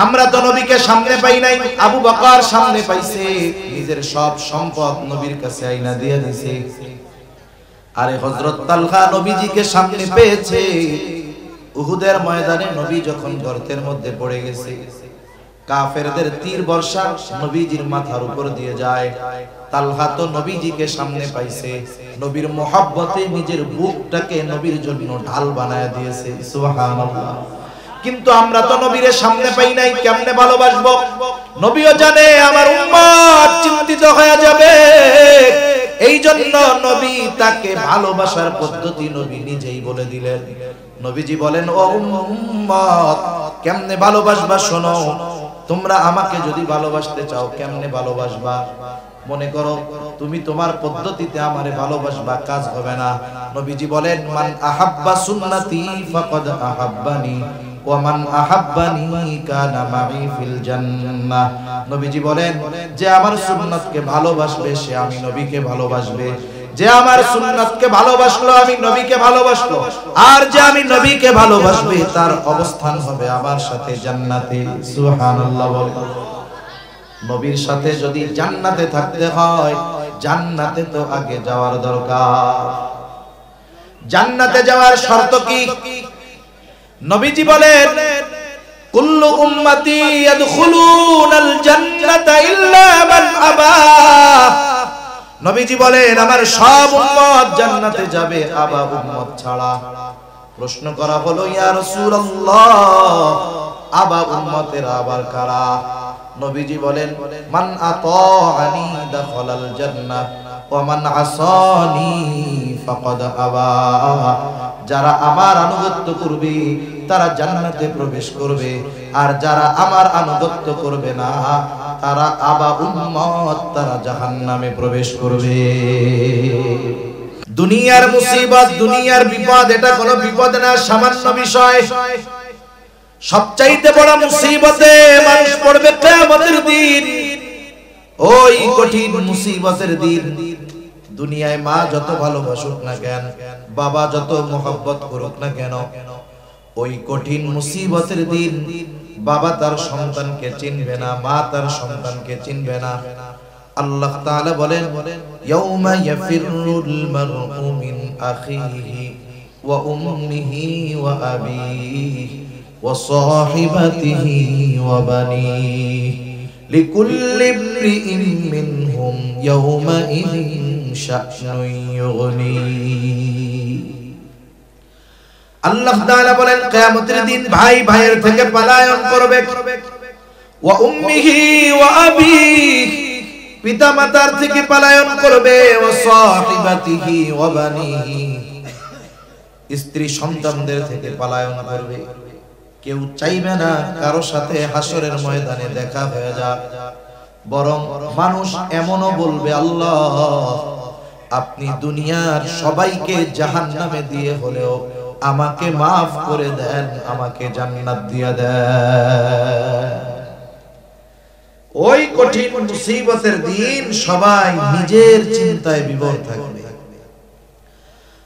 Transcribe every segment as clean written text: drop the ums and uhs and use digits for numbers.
আমরা তো নবীকে সামনে পাই নাই, আবু বকর সামনে পাইছে, নিজের সব সম্পদ নবীর কাছে আইনা দিয়ে দিয়েছে। আরে হযরত তালহা নবীজিকে সামনে পেয়েছে। উহুদের ময়দানে নবী যখন গর্তের মধ্যে পড়ে গেছে, কাফেরদের তীর বর্ষা নবীজির মাথার উপর দিয়ে যায়। তালহা তো নবীজিকে সামনে পাইছে, নবীর মহব্বতে নিজের বুকটাকে নবীর জন্য ঢাল বানায় দিয়েছে। সুবহানাল্লাহ। কিন্তু আমরা তো নবীর সামনে পাই নাই, কেমনে ভালোবাসবো? নবীও জানে আমার উম্মত চিন্তিত হয়ে যাবে, এই জন্য নবী তাকে ভালোবাসার পদ্ধতি নবী নিজেই বলে দিলেন। নবীজি বলেন, ও উম্মত কেমনে ভালোবাসবা শোনো। তোমরা আমাকে যদি ভালোবাসতে চাও কেমনে ভালোবাসবা? মনে করো তুমি তোমার পদ্ধতিতে আমারে ভালোবাসবা, কাজ হবে না। নবীজি বলেন, মান আহাব্বা সুন্নতি ফাকাদ আহাব্বানি ওয়া মান আহাব্বানি কানা মাই ফিল জান্নাহ। নবীজি বলেন, যে আমার সুন্নাতকে ভালোবাসবে সে আমি নবীকে ভালোবাসবে, যে আমার সুন্নাতকে ভালোবাসলো আমি নবীকে ভালোবাসলো, আর যে আমি নবীকে ভালোবাসবে তার অবস্থান হবে আমার সাথে জান্নাতে। সুবহানাল্লাহ। বলেন, নবীর সাথে যদি জান্নাতে থাকতে হয়, জান্নাতে তো আগে যাওয়ার দরকার। জান্নাতে যাওয়ার শর্ত কি? নবীজি বলেন, কুল্লু উম্মতি ইয়াদখুলুনাল জান্নাতা ইল্লা মান আবা। নবীজি বলেন, আমার সব উম্মত জান্নাতে যাবে, আবা উম্মত ছাড়া। প্রশ্ন করা হলো, ইয়া রাসূলুল্লাহ, আবা উম্মতের আবার কারা? নবীজি বলেন, মান আতাআনি দাখালাল জান্নাহ ওয়া মান আসানি ফাকাদ আবা। যারা আমার আনুগত্য করবে তারা জান্নাতে প্রবেশ করবে, আর যারা আমার আনুগত্য করবে না তারা আবা উম্মত, তারা জাহান্নামে প্রবেশ করবে। দুনিয়ার মুসিবত, দুনিয়ার বিপদ, এটা কোনো বিপদ না, সামান্য বিষয়। সবচাইতে বড় মুসিবতে মানুষ পড়বে কিয়ামতের দিন। ওই কঠিন মুসিবতের দিন দুনিয়ায় মা যত ভালোবাসুক না কেন, বাবা যত মোহব্বত করুক না কেন, ওই কঠিন মুসিবতের দিন বাবা তার সন্তানকে চিনবে না, মা তার সন্তানকে চিনবে না। আল্লাহ তাআলা বলেন, ইয়াউমা ইয়াফিরুল মারউ মিন আখিহি ওয়া উম্মিহি ওয়া আবিহি ওয়া সাহিবাতিহি ওয়া বানিহি লিকুল্লি ইমরিইন মিনহুম ইয়াউমা ইযিন শা'নুন ইউগনি। আল্লাহ তাআলা বলেন, কিয়ামতের দিন ভাই ভাইয়ের থেকে পলায়ন করবে। ওয়া উম্মিহি ওয়া আবিহি, পিতা মাতার থেকে পলায়ন করবে। ওয়া সাহিবাতিহি ওয়া বানিহি, স্ত্রী সন্তানদের থেকে পলায়ন করবে। কেউ চাইবে না কারো সাথে হাসরের ময়দানে দেখা হয়ে যাক, বরং মানুষ এমনও বলবে, আল্লাহ আপনি দুনিয়ার সবাইকে জাহান্নামে দিয়ে হলেও আমাকে মাফ করে দেন, আমাকে জান্নাত দিয়ে দেন। ওই কঠিন মুসিবতের দিন সবাই নিজের চিন্তায় বিভোর থাকবে,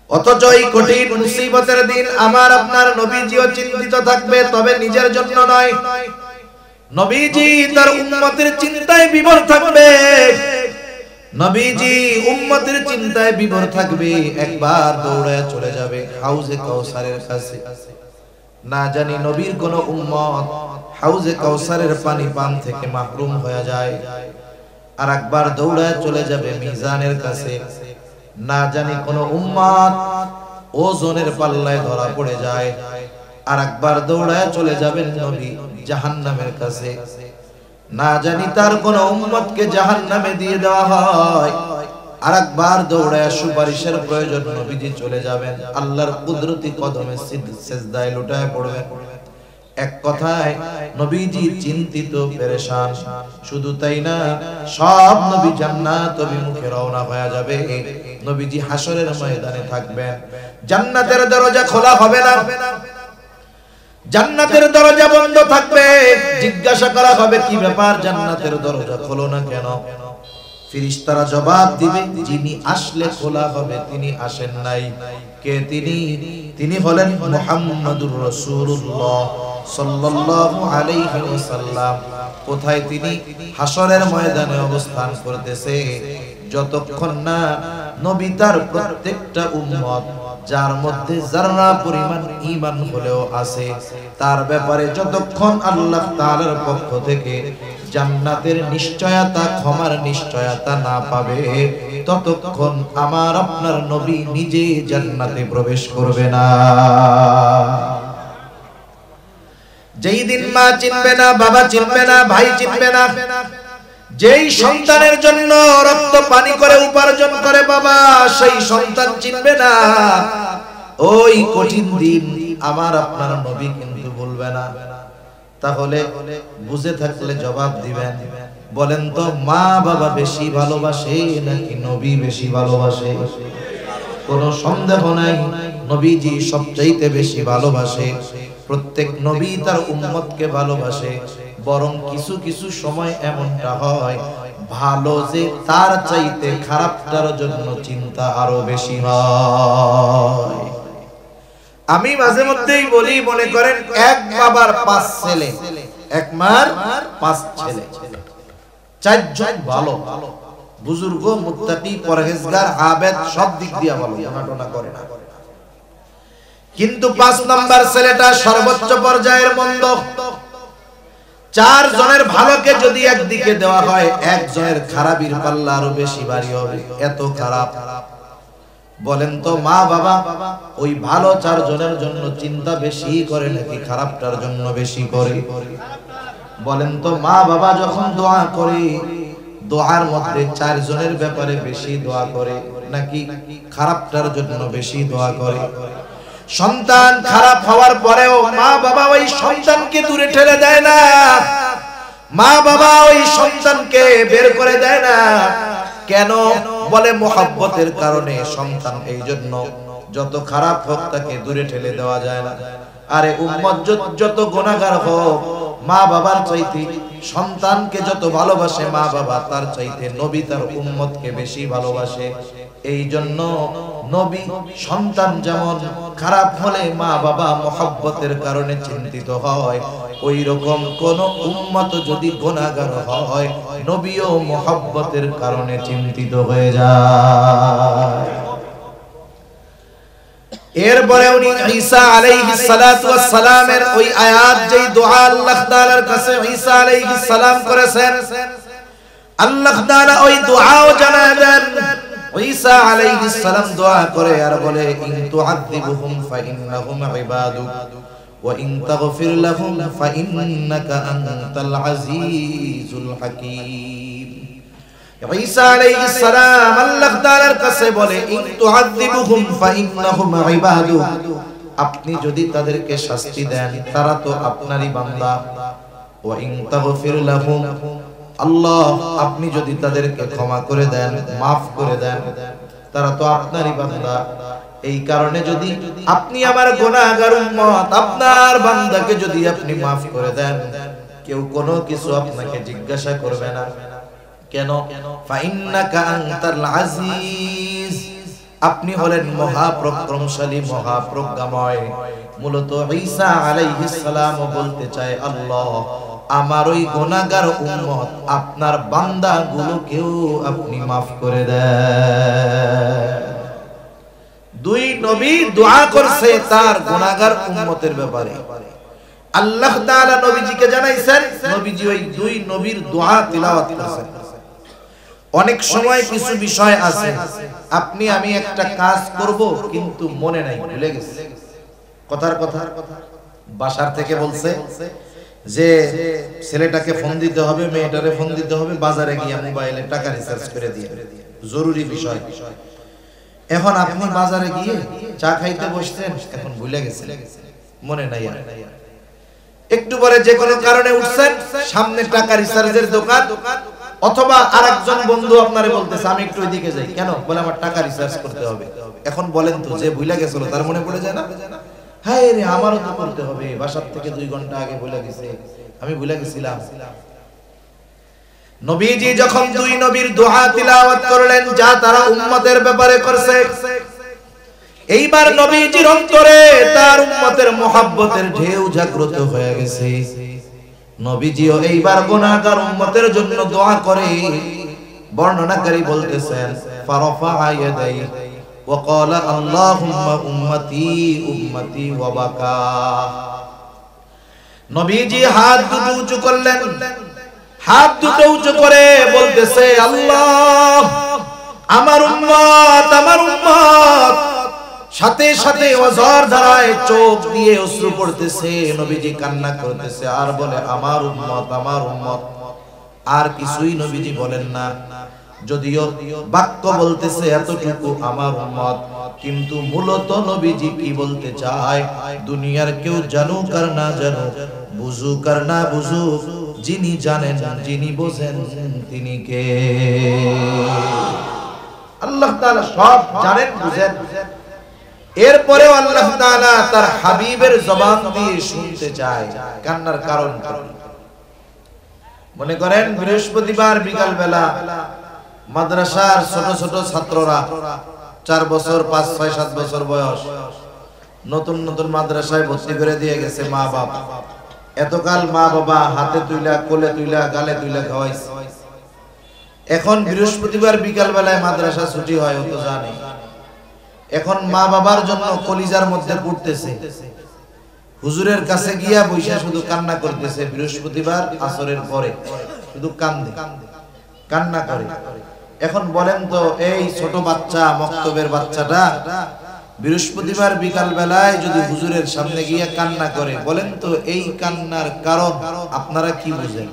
অথচ এই কঠিন মুসিবতের দিন আমার আপনার নবীজিও চিন্তিত থাকবে, তবে নিজের জন্য নয়। নবীজি তার উম্মতের চিন্তায় বিভোর থাকবে। নবীজি উম্মতের চিন্তায় বিভোর থাকবে। একবার দৌড়ায় চলে যাবে হাউজে কাউসারের কাছে। না জানি নবীর কোন উম্মত হাউজে কাউসারের পানি পান থেকে মাহরুম হয়ে যায়। আর একবার দৌড়ায় চলে যাবে মিজানের কাছে। না জানি কোন উম্মত ওজনের পাল্লায় ধরা পড়ে যায়। আর একবার দৌড়ায় চলে যাবেন নবী জাহান্নামের কাছে। না জানি তার কোন উম্মতকে জাহান্নামে দিয়ে দেওয়া হয়। আর একবার দৌড়ায় সুপারিশের প্রয়োজন নবীজি চলে যাবেন, আল্লাহর কুদরতি কদমে সিজদায় লুটায় পড়বেন। এক কথায় নবীজি চিন্তিত পেরেশান। শুধু তাই না, সব নবী জান্নাত অভিমুখে রওনা হয়ে যাবে। নবীজি হাসরের ময়দানে থাকবেন। জান্নাতের দরজা খোলা হবে না, জান্নাতের দরজা বন্ধ থাকবে। জিজ্ঞাসা করা হবে, কি ব্যাপার জান্নাতের দরজা খোলো না কেন? ফেরেশতারা জবাব দিবে, যিনি আসলে খোলা হবে তিনি আসেন নাই। কে তিনি? তিনি হলেন মুহাম্মাদুর রাসূলুল্লাহ সাল্লাল্লাহু আলাইহি ওয়াসাল্লাম কোথায় তিনি হাসরের ময়দানে অবস্থান করতেছে যতক্ষণ না নবী তার প্রত্যেকটা উম্মত যার মধ্যে যারা পরিমাণ ঈমান হলেও আছে তার ব্যাপারে যতক্ষণ আল্লাহ তাআলার পক্ষ থেকে জান্নাতের নিশ্চয়তা ক্ষমার নিশ্চয়তা না পাবে ততক্ষণ আমার আপনার নবী নিজে জান্নাতে প্রবেশ করবে না। যেই দিন মা চিনবে না, বাবা চিনবে না, ভাই চিনবে না, যেই সন্তানের জন্য রক্ত পানি করে উপার্জন করে বাবা সেই সন্তান চিনবে না, ওই কঠিন দিন আমার আপনার নবী কিন্তু বলবে না। তাহলে বুঝে থাকলে জবাব দিবেন, বলেন তো মা বাবা বেশি ভালোবাসে নাকি নবী বেশি ভালোবাসে? কোনো সন্দেহ নাই নবীজি সবচাইতে বেশি ভালোবাসে। প্রত্যেক নবী তার উম্মতকে ভালোবাসে, বরং কিছু কিছু সময় এমনটা হয় ভালো যে তার চাইতে খারাপটার জন্য চিন্তা আরো বেশি হয়। আমি মাঝে মধ্যেই বলি, মনে করেন এক বাবার 5 ছেলে, এক মার 5 ছেলে, 4 জন ভালো, বুজুর্গ, মুত্তাকি, পরহেজগার, আবেদ, সব দিক দিয়ে ভালো, ঘটনা করে না। কিন্তু 5 নাম্বার ছেলেটা সর্বোচ্চ পর্যায়ের মন্দ। 4 জনের ভালোকে যদি একদিকে দেওয়া হয়, একজনের খারাপির পাল্লা আরো বেশি ভারী হবে, এত খারাপ। বলেন তো মা বাবা ওই ভালো 4 জনের জন্য চিন্তা বেশি করে নাকি খারাপটার জন্য বেশি করে? বলেন তো মা বাবা যখন দোয়া করে দোয়ার মধ্যে 4 জনের ব্যাপারে বেশি দোয়া করে নাকি খারাপটার জন্য বেশি দোয়া করে? সন্তান খারাপ হওয়ার পরেও মা বাবা ওই সন্তানকে দূরে ঠেলে দেয় না, মা বাবা ওই সন্তানকে বের করে দেয় না। কেন? বলে মহব্বতের কারণে। সন্তান এই জন্য যত খারাপ হোক তাকে দূরে ঠেলে দেওয়া যায় না। আরে উম্মত যত গুনাহগার হোক, মা বাবার চাইতে সন্তানকে যত ভালোবাসে মা বাবা, তার চাইতে নবী তার উম্মতকে বেশি ভালোবাসে। এই জন্য নবী সন্তান যেমন খারাপ হলে মা বাবা মহব্বতের কারণে চিন্তিত হয়, ওই রকম কোন উম্মত যদি গুনাহগার হয় নবীও মহব্বতের কারণে চিন্তিত হয়ে যায়। এরপরে উনি ঈসা আলাইহিস সালাতু ওয়াস সালামের ওই আয়াত, যেই দোয়া আল্লাহ তাআলার কাছে ঈসা আলাইহিস সালাম করেছেন, আল্লাহ তাআলা ওই দোয়াও জানায় দেন। ঈসা আলাইহিস সালাম দোয়া করে আর বলে, ইন তুআযিবুহুম ফাইন্নাহুম ইবাদুক ওয়া ইন তাগফির লাহুম ফাইন্নাকা আনতাল আজিজুল হাকীম। ঈসা আলাইহিস সালাম আল্লাহ তাআলার কাছে বলে, ইন তুআযিবুহুম ফাইন্নাহুম ইবাদুক, আপনি যদি তাদেরকে শাস্তি দেন তারা তো আপনারই বান্দা, ওয়া ইন তাগফির লাহুম, আল্লাহ আপনি যদি তাদেরকে ক্ষমা করে দেন, মাফ করে দেন, তারা তো আপনারই বান্দা। এই কারণে যদি আপনি আমার গুনাহগার উম্মত, আপনার বান্দাকে যদি আপনি মাফ করে দেন, কেউ কোনো কিছু আপনাকে জিজ্ঞাসা করবে না। কেন? ফাইন্নাকা আনতাল আজিজ, আপনি হলেন মহাপরাক্রমশালী, মহাপ্রজ্ঞাময়। মূলত ঈসা আলাইহিস সালাম বলতে চায়, আল্লাহ আমার ওই গুনাহগার উম্মত আপনার বান্দাগুলোকেও আপনি মাফ করে দেন। 2 নবী দোয়া করছে তার গুনাহগার উম্মতের ব্যাপারে। আল্লাহ তাআলা নবীজিকে জানাইছেন, নবীজি ওই 2 নবীর দোয়া তিলাওয়াত করেছেন। অনেক সময় কিছু বিষয় আছে আপনি আমি একটা কাজ করব কিন্তু মনে নাই, ভুলে গেছি। কথার কথা বাসার থেকে বলছে যে ছেলেটাকে ফোন দিতে হবে, মেয়েটারে ফোন দিতে হবে, বাজারে গিয়ে মোবাইলে টাকা রিচার্জ করে দিয়ে, জরুরি বিষয়। এখন আপনি বাজারে গিয়ে চা খাইতে বসছেন, এখন ভুলে গেছেন, মনে নাই। একটু পরে যে কোনো কারণে উঠছেন, সামনে টাকা রিচার্জের দোকান, অথবা আরেকজন বন্ধু আপনারে বলতেছে আমি একটু ওইদিকে যাই। কেন? বলে আমার টাকা রিচার্জ করতে হবে। এখন বলেন তো, যে ভুলে গেছিল তার মনে পড়ে যায় না? হায় রে, আমারও তো করতে হবে, বাসার থেকে 2 ঘন্টা আগে ভুলে গেছে, আমি ভুলে গেছিলাম। নবীজি যখন 2 নবীর দোয়া তিলাওয়াত করলেন যা তারা উম্মতের ব্যাপারে করছে, এইবার নবীজির অন্তরে তার উম্মতের মুহাব্বতের ঢেউ জাগ্রত হয়ে গেছে। নবীজিও এইবার গুনাহগার উম্মতের জন্য দোয়া করে। বর্ণনাকারী বলতেছেন ফারাফা ইয়াদাই ওয়া ক্বালা আল্লাহুম্মা উম্মতি উম্মতি ওয়া বাকা। নবীজি হাত দুটো উঁচু করলেন, হাত দুটো উঁচু করে বলতেছে আল্লাহ আমার উম্মত আমার উম্মত। সাথে সাথে ওয়াজর ধারায় চোখ দিয়ে অশ্রু পড়তেছে। নবীজি কান্না করতেছে আর বলে আমার উম্মত আমার উম্মত। আর কিছুই নবীজি বলেন না, যদিও বাক্য বলতেছে এতটুকু আমার উম্মত, কিন্তু মূলত নবীজি কি বলতে চায়, দুনিয়ার কেউ জানুক আর না জানুক, বুঝুক আর না বুঝুক, যিনি জানেন যিনি বোঝেন তিনি কে? আল্লাহ তাআলা সব জানেন বুঝেন। এরপরেও আল্লাহ তাআলা তার হাবিবের জবান দিয়ে শুনতে চায় কান্নার কারণ। মনে করেন বৃহস্পতিবার বিকাল বেলা মাদ্রাসার ছোট ছোট ছাত্ররা 4 বছর 5 6 7 বছর বয়স নতুন নতুন মাদ্রাসায় ভর্তি করে দিয়ে গেছে মা বাবা। এতকাল মা বাবা হাতে তুইলা কোলে তুইলা গালে তুইলা খাওয়াইছে। এখন বৃহস্পতিবার বিকাল বেলায় মাদ্রাসা ছুটি হয় ও তো জানে। এখন মা বাবার জন্য কলিজার মধ্যে পড়তেছে, হুজুরের কাছে গিয়া বইসা শুধু কান্না করতেছে। বৃহস্পতিবার আসরের পরে শুধু কান্দে কান্না করে। এখন বলেন তো এই ছোট বাচ্চা মক্তবের বাচ্চাটা বৃহস্পতিবার বিকাল বেলায় যদি হুজুরের সামনে গিয়া কান্না করে, বলেন তো এই কান্নার কারণ আপনারা কি বুঝেন?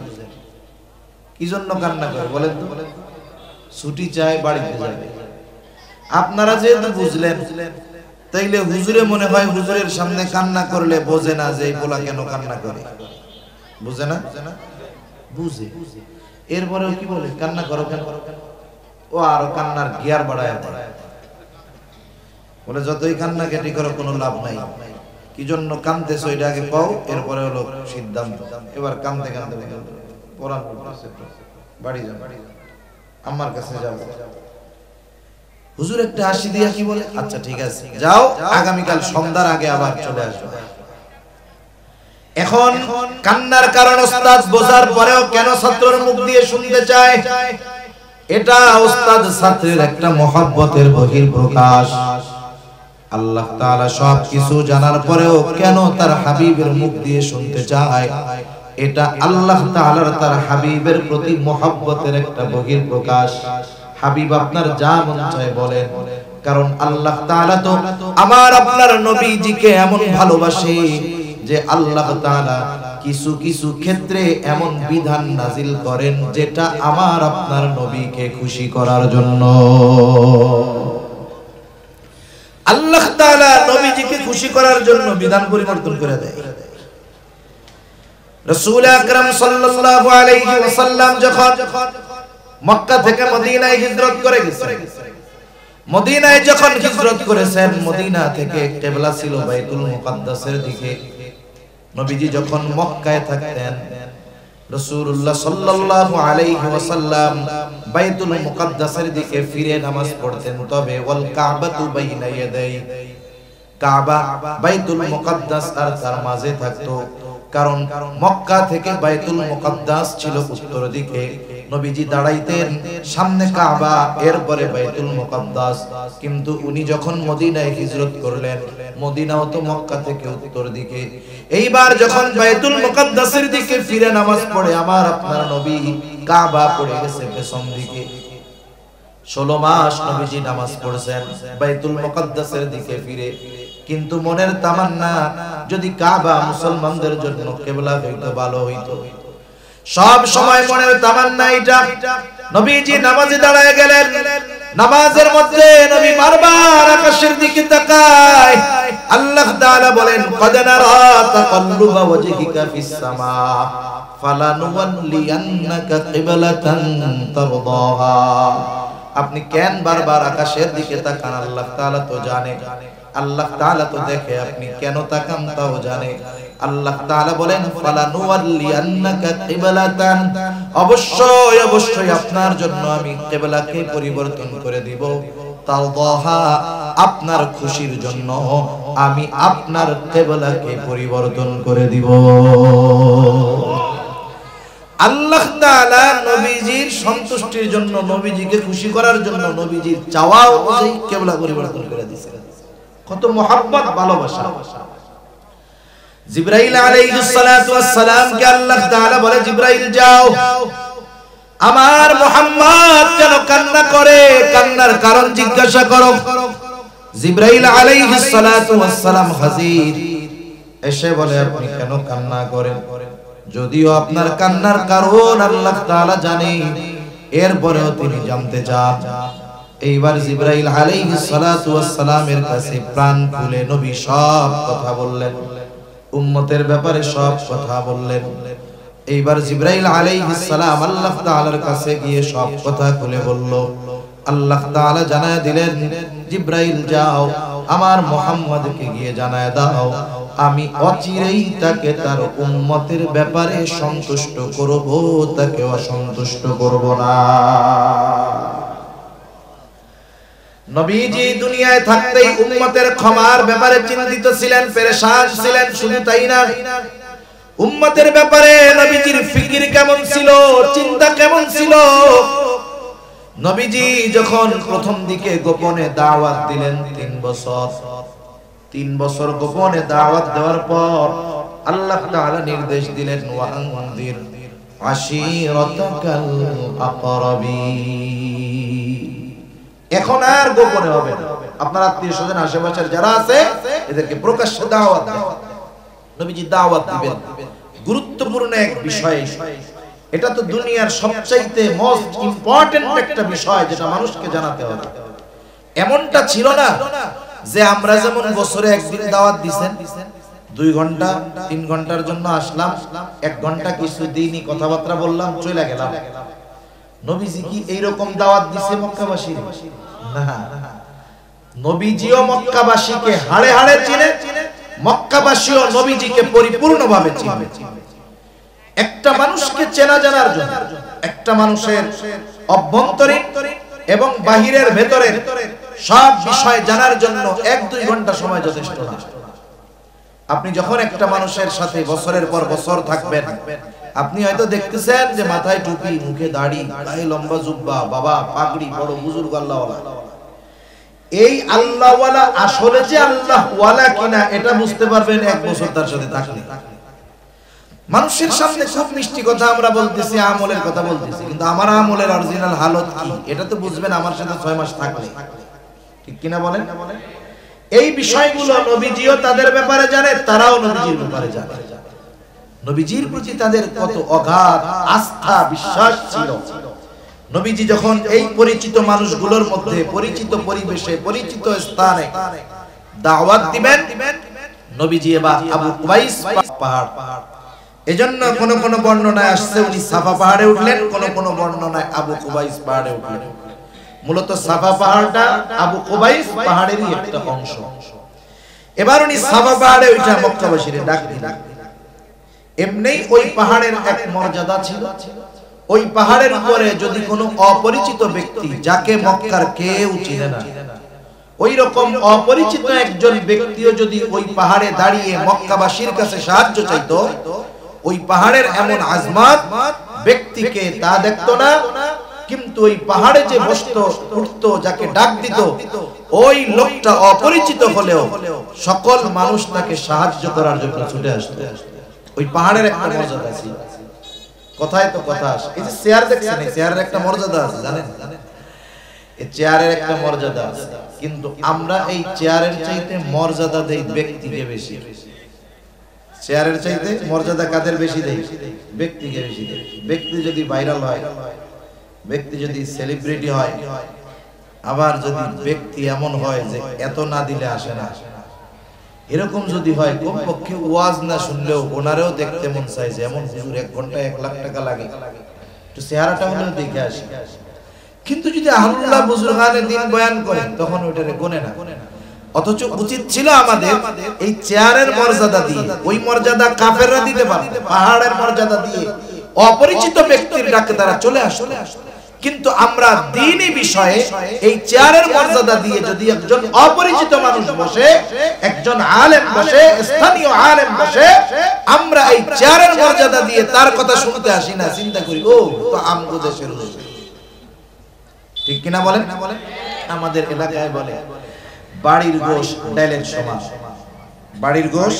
কি জন্য কান্না করে বলেন তো? ছুটি চায়, বাড়িতে যাবে। আপনারা যেহেতু বুঝলেন, তাইলে হুজুরে মনে হয় হুজুরের সামনে কান্না করলে বোঝে না যে এই পোলা কেন কান্না করে। বুঝে না? বুঝে। এরপরেও কি বলে কান্না করো কেন? ও আরো কান্নার গিয়ার বাড়ায় বলে যতই কান্না কেটে করো কোনো লাভ নাই। কি জন্য কাঁদতেছো এটা আগে পাও, এরপরে হলো সিদ্ধান্ত। এবার কাঁদতে কাঁদতে পড়ান বাড়ি যাও, আমার কাছে যাও। হুজুর একটা হাসি দিয়া কি বলে আচ্ছা ঠিক আছে যাও, আগামীকাল সন্ধ্যার আগে আবার চলে আসো। এখন কান্নার কারণ ওস্তাদ বোঝার পরেও কেন ছাত্রের মুখ দিয়ে শুনতে চায়? এটা ওস্তাদ ছাত্রের একটা মহব্বতের বহিঃপ্রকাশ। আল্লাহ তাআলা সবকিছু জানার পরেও কেন তার হাবিবের মুখ দিয়ে শুনতে চায়? এটা আল্লাহ তাআলার তার হাবিবের প্রতি মহব্বতের একটা বহিঃপ্রকাশ। হাবিব আপনার যা মন চায় বলেন, কারণ আল্লাহ তাআলা তো আমার আপনার নবীজিকে এমন ভালোবাসে যে আল্লাহ তাআলা কিছু কিছু ক্ষেত্রে এমন বিধান নাজিল করেন যেটা আমার আপনার নবীকে খুশি করার জন্য। আল্লাহ তাআলা নবীজিকে খুশি করার জন্য বিধান পরিবর্তন করে দেয়। রাসূল আকরাম সাল্লাল্লাহু আলাইহি ওয়াসাল্লাম যখন মক্কা থেকে মদিনায় হিজরত করে গেছেন, মদিনায় যখন হিজরত করেছেন, মদিনা থেকে কিবলা ছিল বাইতুল মুকাদ্দাসের দিকে। নবীজি যখন মক্কায় থাকতেন, রাসূলুল্লাহ সাল্লাল্লাহু আলাইহি ওয়াসাল্লাম বাইতুল মুকাদ্দাসের দিকে ফিরে নামাজ পড়তেন। তবে ওয়াল কাবাতু বাইনা ইয়াদাই, কাবা বাইতুল মুকাদ্দাস আর তার মাঝে থাকতো। কারণ মক্কা থেকে বাইতুল মুকাদ্দাস ছিল উত্তর দিকে। নবীজি দাঁড়াইতেন সামনে কাবা, এরপরে বাইতুল মুকাদ্দাস। কিন্তু উনি যখন মদিনায় হিজরত করলেন, মদিনাও তো মক্কা থেকে উত্তর দিকে। এইবার যখন বাইতুল মুকাদ্দাসের দিকে ফিরে নামাজ পড়ে আমার আপনার নবী, কাবা পড়ে গেছে পেছন দিকে। 16 মাস নবীজি নামাজ পড়ছেন বাইতুল মুকাদ্দাসের দিকে ফিরে। কিন্তু মনের তামান্না যদি কাবা মুসলমানদের জন্য কিবলা হইতো ভালো হইতো। সব সময় মনের তামান্না এটা। নবীজি নামাজে দাঁড়ায় গেলেন, নামাজের মধ্যে নবী বারবার আকাশের দিকে তাকায়। আল্লাহ তাআলা বলেন কদ নারা তাকাল্লুবা ওয়াজহিকা ফিস সামা ফালানুওয়াল্লিয়ান্নাকা কিবলাতান তারদাহা। আপনি কেন বারবার আকাশের দিকে তাকান? আল্লাহ তাআলা তো জানে, আল্লাহ তাআলা তো দেখে আপনি কেন তাকান তাও জানে। আল্লাহ তাআলা বলেন ফালানুওয়াল্লিয়ান্নাকা কিবলাতান, অবশ্যই অবশ্যই আপনার জন্য আমি কিবলাকে পরিবর্তন করে দিব। তারদাহা, আপনার খুশির জন্য আমি আপনার কিবলাকে পরিবর্তন করে দিব। আল্লাহ তাআলা নবীজির সন্তুষ্টির জন্য, নবীজিকে খুশি করার জন্য নবীজির চাওয়া অনুযায়ী কিবলা পরিবর্তন করে দিয়েছেন। কত মহব্বত, ভালোবাসা। জিবরাইল আলাইহিস সালাতু ওয়াস সালাম কে আল্লাহ তাআলা বলে, জিবরাইল যাও, আমার মুহাম্মদ কেন কান্না করে, কান্নার কারণ জিজ্ঞাসা করো। জিবরাইল আলাইহিস সালাতু ওয়াস সালাম হাজির, এসে বলে, আপনি কেন কান্না করেন? যদিও আপনার কান্নার কারণ আল্লাহ তাআলা জানেন, এরপরেও তিনি জানতে চান। এইবার জিবরাইল আলাইহিস সালাতু ওয়াস সালামের কাছে প্রাণ খুলে নবী সব কথা বললেন, উম্মতের ব্যাপারে সব কথা বললেন। এইবার জিবরাইল আলাইহিস সালাম আল্লাহ তাআলার কাছে গিয়ে সব কথা খুলে বলল। আল্লাহ তাআলা জানায় দিলেন, জিবরাইল যাও, আমার মুহাম্মদকে গিয়ে জানায় দাও, আমি অচিরেই তাকে তার উম্মতের ব্যাপারে সন্তুষ্ট করব, তাকে অসন্তুষ্ট করব না। নবীজি দুনিয়ায় থাকতেই উম্মতের ক্ষমার ব্যাপারে চিন্তিত ছিলেন, পেরেশান ছিলেন। শুধু তাই না, উম্মতের ব্যাপারে নবীজির ফিকির কেমন ছিল, চিন্তা কেমন ছিল। নবীজি যখন প্রথম দিকে গোপনে দাওয়াত দিলেন, 3 বছর গোপনে দাওয়াত দেওয়ার পর আল্লাহ তাআলা নির্দেশ দিলেন, ওয়ানজির আশীরাতাকাল আকরাবিন। এখন আর গোপনে হবে না, আপনার আত্মীয়-স্বজন আশেপাশের যারা আছে এদেরকে প্রকাশ্যে দাওয়াত দেন। নবীজি দাওয়াত দিবেন গুরুত্বপূর্ণ এক বিষয়। এটা তো দুনিয়ার সবচাইতে মোস্ট ইম্পর্টেন্ট একটা বিষয়, যেটা মানুষকে জানাতে হবে। এমনটা ছিল না যে আমরা যেমন বছরে একদিন দাওয়াত দিবেন, 2 ঘন্টা 3 ঘন্টার জন্য আসলাম, 1 ঘন্টা কিছু দিনই কথাবার্তা বললাম, চলে গেলাম। নবীজি কি এইরকম দাওয়াত দিছে মক্কাবাসীর? না, নবীজিও মক্কাবাসীকে হাড়ে হাড়ে চিনে, মক্কাবাসীও নবীজিকে পরিপূর্ণভাবে চিনে। একটা মানুষকে চেনা জানার জন্য, একটা মানুষের অভ্যন্তরীণ এবং বাহিরের ভেতরের সব বিষয় জানার জন্য 1-2 ঘন্টা সময় যথেষ্ট না। আপনি যখন একটা মানুষের সাথে বছরের পর বছর থাকবেন, আপনি হয়তো দেখতেছেন যে মাথায় টুপি, মুখে দাড়ি, গায়ে লম্বা জুব্বা, বাবা পাগড়ি, বড় বুজুর্গ আল্লাহওয়ালা। এই আল্লাহওয়ালা আসলে যে আল্লাহওয়ালা কিনা এটা বুঝতে পারবেন 1 বছর তার সাথে থাকলে। মানুষের সামনে খুব মিষ্টি কথা আমরা বলতেছি, আমলের কথা বলতেছি, কিন্তু আমার আমলের অরিজিনাল হালত কি এটা তো বুঝবেন আমার সাথে 6 মাস থাকলে। ঠিক কিনা বলেন? এই বিষয়গুলো নবীজিও তাদের ব্যাপারে জানে, তারাও নবীজির ব্যাপারে জানে। নবীজির প্রতি তাদের কত অগাধ আস্থা, বিশ্বাস ছিল। নবীজি যখন এই পরিচিত মানুষগুলোর মধ্যে, পরিচিত পরিবেশে, পরিচিত স্থানে দাওয়াত দিবেন, নবীজি এবার আবু কুবাইস পাহাড়, এজন্য কোন কোন বর্ণনায় আসছে উনি সাফা পাহাড়ে উঠলেন, কোন কোন বর্ণনায় আবু কুবাইস পাহাড়ে উঠলেন। মূলত সাফা পাহাড়টা আবু কুবাইস পাহাড়েরই একটা অংশ। এবার উনি সাফা পাহাড়ে উঠে মক্কাবাসীরে ডাক দিলেন। এমনিই ওই পাহাড়ের এক মর্যাদা ছিল। ওই পাহাড়ের উপরে যদি কোনো অপরিচিত ব্যক্তি, যাকে মক্কার কেউ চিনে না, ওই রকম অপরিচিত একজন ব্যক্তিও যদি ওই পাহাড়ে দাঁড়িয়ে মক্কাবাসীর কাছে সাহায্য চাইতো, ওই পাহাড়ের এমন আজমাত ব্যক্তিকে তা দেখতো না। কিন্তু ওই পাহাড়ে যে বসতো, উঠতো, যাকে ডাক দিত, ওই লোকটা অপরিচিত হলেও সকল মানুষ তাকে সাহায্য করার জন্য ছুটে আসতো। ওই পাহাড়ের একটা মর্যাদা ছিল। কথায় তো কথা আসে, এই যে চেয়ার দেখছেন, এই চেয়ারের একটা মর্যাদা আছে, জানেন? এই চেয়ারের একটা মর্যাদা আছে, কিন্তু আমরা এই চেয়ারের চাইতে মর্যাদা দেই ব্যক্তিকে বেশি। চেয়ারের চাইতে মর্যাদা কাদের বেশি দেই? ব্যক্তিকে বেশি দেই। ব্যক্তি যদি ভাইরাল হয়, ব্যক্তি যদি সেলিব্রিটি হয়, আবার যদি ব্যক্তি এমন হয় যে এত না দিলে আসে না, এরকম যদি হয়, কমপক্ষে ওয়াজ না শুনলেও ওনারেও দেখতে মন চায় যে এমন হুজুর 1 ঘন্টায় 1 লাখ টাকা লাগে, তো চেহারাটা হলেও দেখে আসে। কিন্তু যদি আহলুল্লাহ বুজুর্গানে দিন বয়ান করেন, তখন ওইটারে গোনে না। অথচ উচিত ছিল আমাদের এই চেয়ারের মর্যাদা দিয়ে, ওই মর্যাদা কাফেররা দিতে পারে, পাহাড়ের মর্যাদা দিয়ে অপরিচিত ব্যক্তির ডাকে তারা চলে আসতো। কিন্তু আমরা দ্বীনি বিষয়ে এই চেয়ারের মর্যাদা দিয়ে যদি একজন অপরিচিত মানুষ বসে, একজন আলেম বসে, স্থানীয় আলেম বসে, আমরা এই চেয়ারের মর্যাদা দিয়ে তার কথা শুনতে আসি না, চিন্তা করি ও তো আমগো দেশের লোক। ঠিক কিনা বলেন? আমাদের এলাকায় বলে বাড়ির গোশ ডালের সমান, বাড়ির গোশ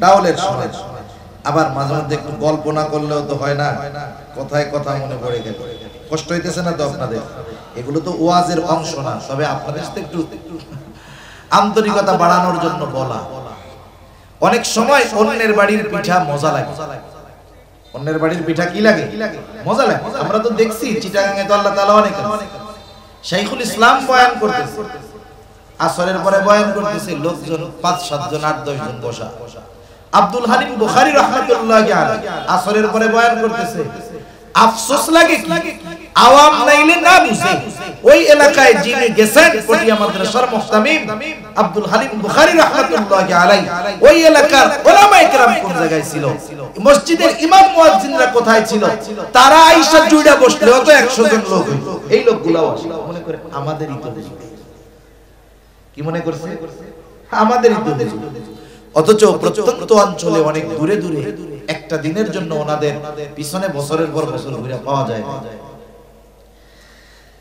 ডাউলের সমান। আবার মাঝে মধ্যে একটু গল্প না করলেও তো হয় না, কথায় কথা মনে পড়ে গেল। কষ্ট হইতেছে না তো আপনাদের? এগুলো তো ওয়াজের অংশ না, তবে আপনাদের সাথে একটু আন্তরিকতা বাড়ানোর জন্য বলা। অনেক সময় অন্যের বাড়ির পিঠা মজা লাগে। অন্যের বাড়ির পিঠা কি লাগে? মজা লাগে। আমরা তো দেখছি চিটাগাঙে তো আল্লাহ তাআলা অনেক শাইখুল ইসলাম বয়ান করতেছে, আসরের পরে বয়ান করতেছে, লোকজন 5-7 জন 8-10 জন বসা। আব্দুল হালিম বুখারী রাহমাতুল্লাহি আলাইহি আসরের পরে বয়ান করতেছে। আফসোস লাগে কি আওয়াম নাইলে না বুঝে ওই এলাকায় যিনি গেছেন পটিয়া মাদ্রাসার মুহতামিম আব্দুল হালিম বুখারী রাহমাতুল্লাহি আলাইহি, ওই এলাকার উলামায়ে কেরাম কোন জায়গায় ছিল, মসজিদের ইমাম মুয়াজ্জিনরা কোথায় ছিল, তারা আয়েশা জুড়া বসলে হয়তো 100 জন লোক হইতো। এই লোকগুলাও মনে করে আমাদেরই তো কি মনে করছে আমাদেরই তো। অথচ প্রত্যন্ত অঞ্চলে অনেক দূরে দূরে একটা দিনের জন্য ওনাদের পিছনে বছরের পর বছর ঘুরে পাওয়া যায়।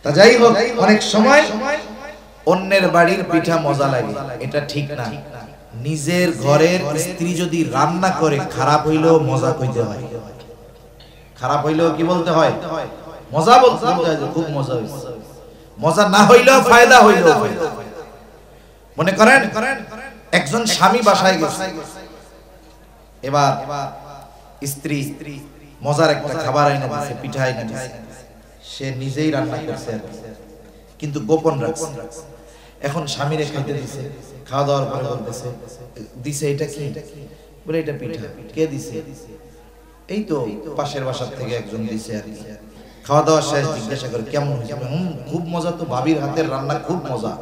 তা যাই হোক, অনেক সময় অন্যের বাড়ির পিঠা মজা লাগে, এটা ঠিক না। নিজের ঘরের স্ত্রী যদি রান্না করে খারাপ হইলেও মজা কইতে হয়। খারাপ হইলেও কি বলতে হয়? মজা বলতে হয় যে খুব মজা হইছে। মজা না হইলেও ফায়দা হইলেও ফায়দা। মনে করেন একজন স্বামী বাসায় গেছে, এবার স্ত্রী মজার একটা খাবার এনে দিয়েছে, পিঠা এনে দিয়েছে, সে নিজেই রান্না করছে কিন্তু গোপন রাখছে। এখন স্বামীরে খাইতে দিছে, খাওয়া দাওয়ার পরে বলতেছে দিছে এটা কি? বলে এটা পিঠা। কে দিছে? এই তো পাশের বাসার থেকে একজন দিছে আর কি। খাওয়া দাওয়া শেষ, জিজ্ঞাসা করে কেমন হয়েছে? খুব মজা তো, ভাবির হাতের রান্না খুব মজা,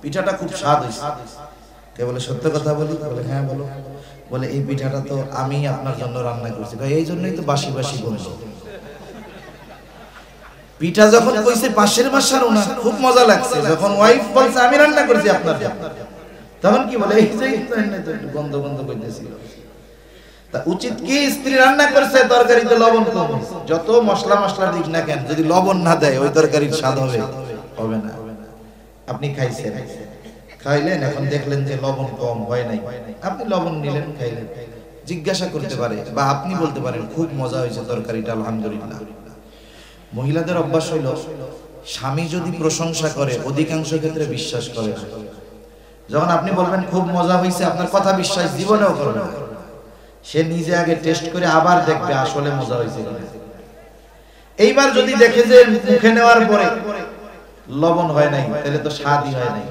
পিঠাটা খুব স্বাদ হয়েছে। কে বলে সত্য কথা বলি? বলে হ্যাঁ বলো। বলে এই পিঠাটা তো আমি আপনার জন্য রান্না করছি। এই জন্যই তো বাসি বাসি বলল। পিঠা যখন কইছে পাশের বাসার ওনার খুব মজা লাগছে, যখন ওয়াইফ বলছে আমি রান্না করছি আপনার জন্য, তখন কি বলে এই যে একটু গন্ধ গন্ধ কইতেছিল। তা উচিত কি স্ত্রী রান্না করছে, তরকারিতে লবণ কম, যত মশলা মশলা দিক না কেন, যদি লবণ না দেয় ওই তরকারির স্বাদ হবে? হবে না। আপনি খাইছেন, খাইলেন, এখন দেখলেন যে লবণ কম হয় নাই, আপনি লবণ নিলেন, খাইলেন, জিজ্ঞাসা করতে পারে বা আপনি বলতে পারেন খুব মজা হয়েছে তরকারিটা, আলহামদুলিল্লাহ। মহিলাদের অভ্যাস হইল স্বামী যদি প্রশংসা করে অধিকাংশ ক্ষেত্রে বিশ্বাস করে না। যখন আপনি বলবেন খুব মজা হয়েছে, আপনার কথা বিশ্বাস জীবনেও করবে না। সে নিজে আগে টেস্ট করে আবার দেখবে আসলে মজা হয়েছে কিনা। এইবার যদি দেখে যে মুখে নেওয়ার পরে লবণ হয় নাই, তাহলে তো স্বাদই হয় নাই,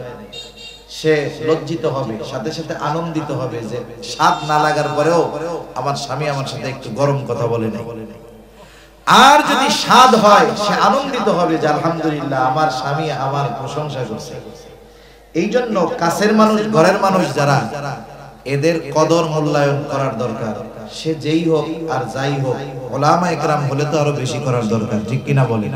সে লজ্জিত হবে, সাথে সাথে আনন্দিত হবে যে স্বাদ না লাগার পরেও আমার স্বামী আমার সাথে একটু গরম কথা বলে নাই। আর যদি স্বাদ হয়, সে আনন্দিত হবে যে আলহামদুলিল্লাহ আমার স্বামী আমার প্রশংসা করছে। এই জন্য কাছের মানুষ, ঘরের মানুষ যারা, এদের কদর মূল্যায়ন করার দরকার। সে যেই হোক আর যাই হোক, উলামায়ে কেরাম হলে তো আরো বেশি করার দরকার। ঠিক কিনা বলেন?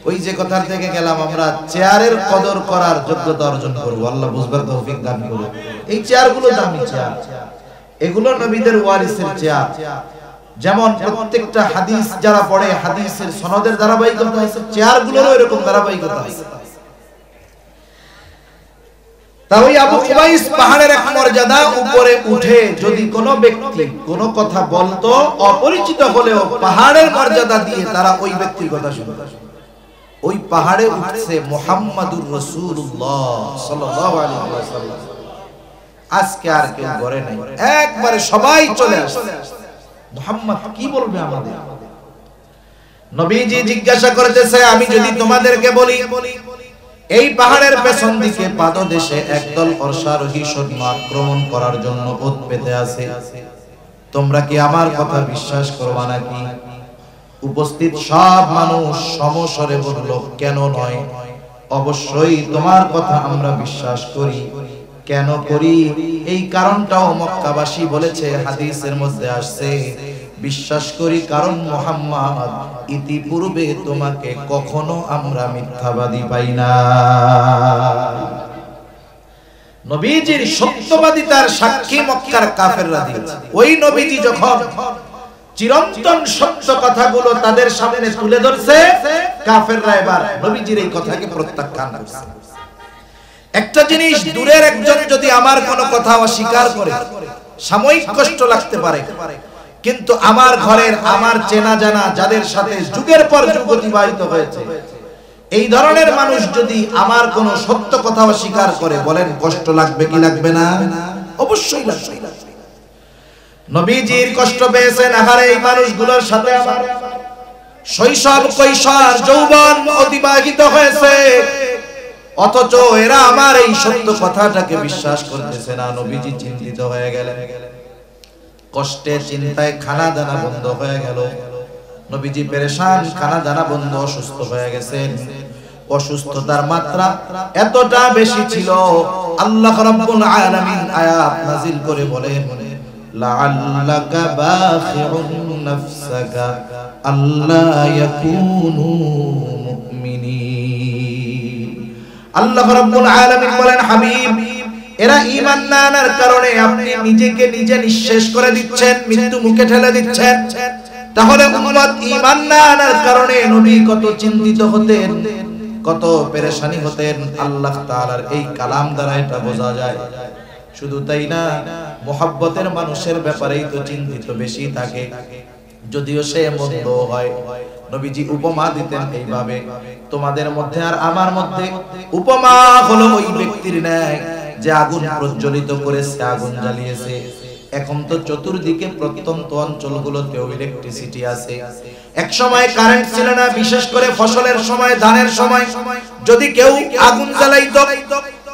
ওই যে কথার থেকে গেলাম, আমরা চেয়ারের কদর করার যোগ্যতা অর্জন করব, আল্লাহ বুঝবার তৌফিক দান করুন। এই চেয়ারগুলো দামি চেয়ার, এগুলো নবীদের ওয়ারিসের চেয়ার। যেমন প্রত্যেকটা হাদিস যারা পড়ে, হাদিসের সনদের ধারাবাহিকতা আছে, চেয়ারগুলোরও এরকম ধারাবাহিকতা আছে। তাই আবু কুবাইস পাহাড়ের এক মর্যাদা উপরে উঠে যদি কোনো ব্যক্তি কোনো কথা বলতো, অপরিচিত হলেও পাহাড়ের মর্যাদা দিয়ে তারা ওই ব্যক্তির কথা শুনতো। ওই পাহাড়ে উঠছে মুহাম্মাদুর রাসূলুল্লাহ সাল্লাল্লাহু আলাইহি ওয়াসাল্লাম। আজকে আর কেউ ঘরে নাই, একবারে সবাই চলে আসছে। মুহাম্মদ কি বলবে আমাদের? নবীজি জিজ্ঞাসা করতেছে, আমি যদি তোমাদেরকে বলি এই পাহাড়ের পেছন দিকে পাদদেশে একদল অশ্বারোহী সৈন্য আক্রমণ করার জন্য ওত পেতে আছে, তোমরা কি আমার কথা বিশ্বাস করবা নাকি? উপস্থিত সব মানুষ সমস্বরে বলল, কেন নয়, অবশ্যই তোমার কথা আমরা বিশ্বাস করি। কেন করি? এই কারণটাও মক্কাবাসী বলেছে, হাদিসের মধ্যে আসছে বিশ্বাস করি, কারণ মুহাম্মদ ইতিপূর্বে তোমাকে কখনো আমরা মিথ্যাবাদী পাই না। নবীজির সত্যবাদিতার সাক্ষী মক্কার কাফেররা দিয়েছে। ওই নবীজি যখন চিরন্তন সত্য কথাগুলো তাদের সামনে তুলে ধরছে, কাফেররা এবার নবীজির এই কথাকে প্রত্যাখ্যান করছে। একটা জিনিস, দূরের একজন যদি আমার কোনো কথা অস্বীকার করে সাময়িক কষ্ট লাগতে পারে, কিন্তু আমার ঘরের আমার চেনা জানা যাদের সাথে যুগের পর যুগ অতিবাহিত হয়েছে, এই ধরনের মানুষ যদি আমার কোনো সত্য কথা অস্বীকার করে, বলেন কষ্ট লাগবে কি লাগবে না? অবশ্যই লাগবে। নবীজির কষ্ট পেয়েছেন, আহারে এই মানুষগুলোর সাথে আমার শৈশব কৈশোর যৌবন অতিবাহিত হয়েছে, অথচ এরা আমার এই সত্য কথাটাকে বিশ্বাস করতেছে না। নবীজি চিন্তিত হয়ে গেলেন, কষ্টে চিন্তায় খানা দানা বন্ধ হয়ে গেল। নবীজি পেরেশান, খানা দানা বন্ধ, অসুস্থ হয়ে গেছেন। অসুস্থতার মাত্রা এতটা বেশি ছিল, আল্লাহ রাব্বুল আলামিন আয়াত নাযিল করে বলেন, লাআল্লাকা বাখিউন নাফসাকা আল্লা ইয়াকুনু মুমিনিন। আল্লাহ রাব্বুল আলামিন বলেন, হাবিব, এরা ঈমান না আনার কারণে আপনি নিজেকে নিজে নিঃশেষ করে দিচ্ছেন, মৃত্যু মুখে ঠেলে দিচ্ছেন। তাহলে উম্মত ঈমান না আনার কারণে নবী কত চিন্তিত হতেন, কত পেরেশানি হতেন, আল্লাহ তাআলার এই কালাম দ্বারা এটা বোঝা যায়। শুধু তাই না, মুহাব্বতের মানুষের ব্যাপারেই তো চিন্তিত বেশি থাকে, যদিও সে মন্দ হয়। নবীজি উপমা দিতেন এইভাবে, তোমাদের মধ্যে আর আমার মধ্যে উপমা হলো ওই ব্যক্তির ন্যায় যে আগুন প্রজ্বলিত করেছে, আগুন জ্বালিয়েছে। এখন তো চতুর্দিকে প্রত্যন্ত অঞ্চলগুলোতেও ইলেকট্রিসিটি আছে। এক সময় কারেন্ট ছিল না, বিশেষ করে ফসলের সময়, ধানের সময় যদি কেউ আগুন জ্বালাইতো,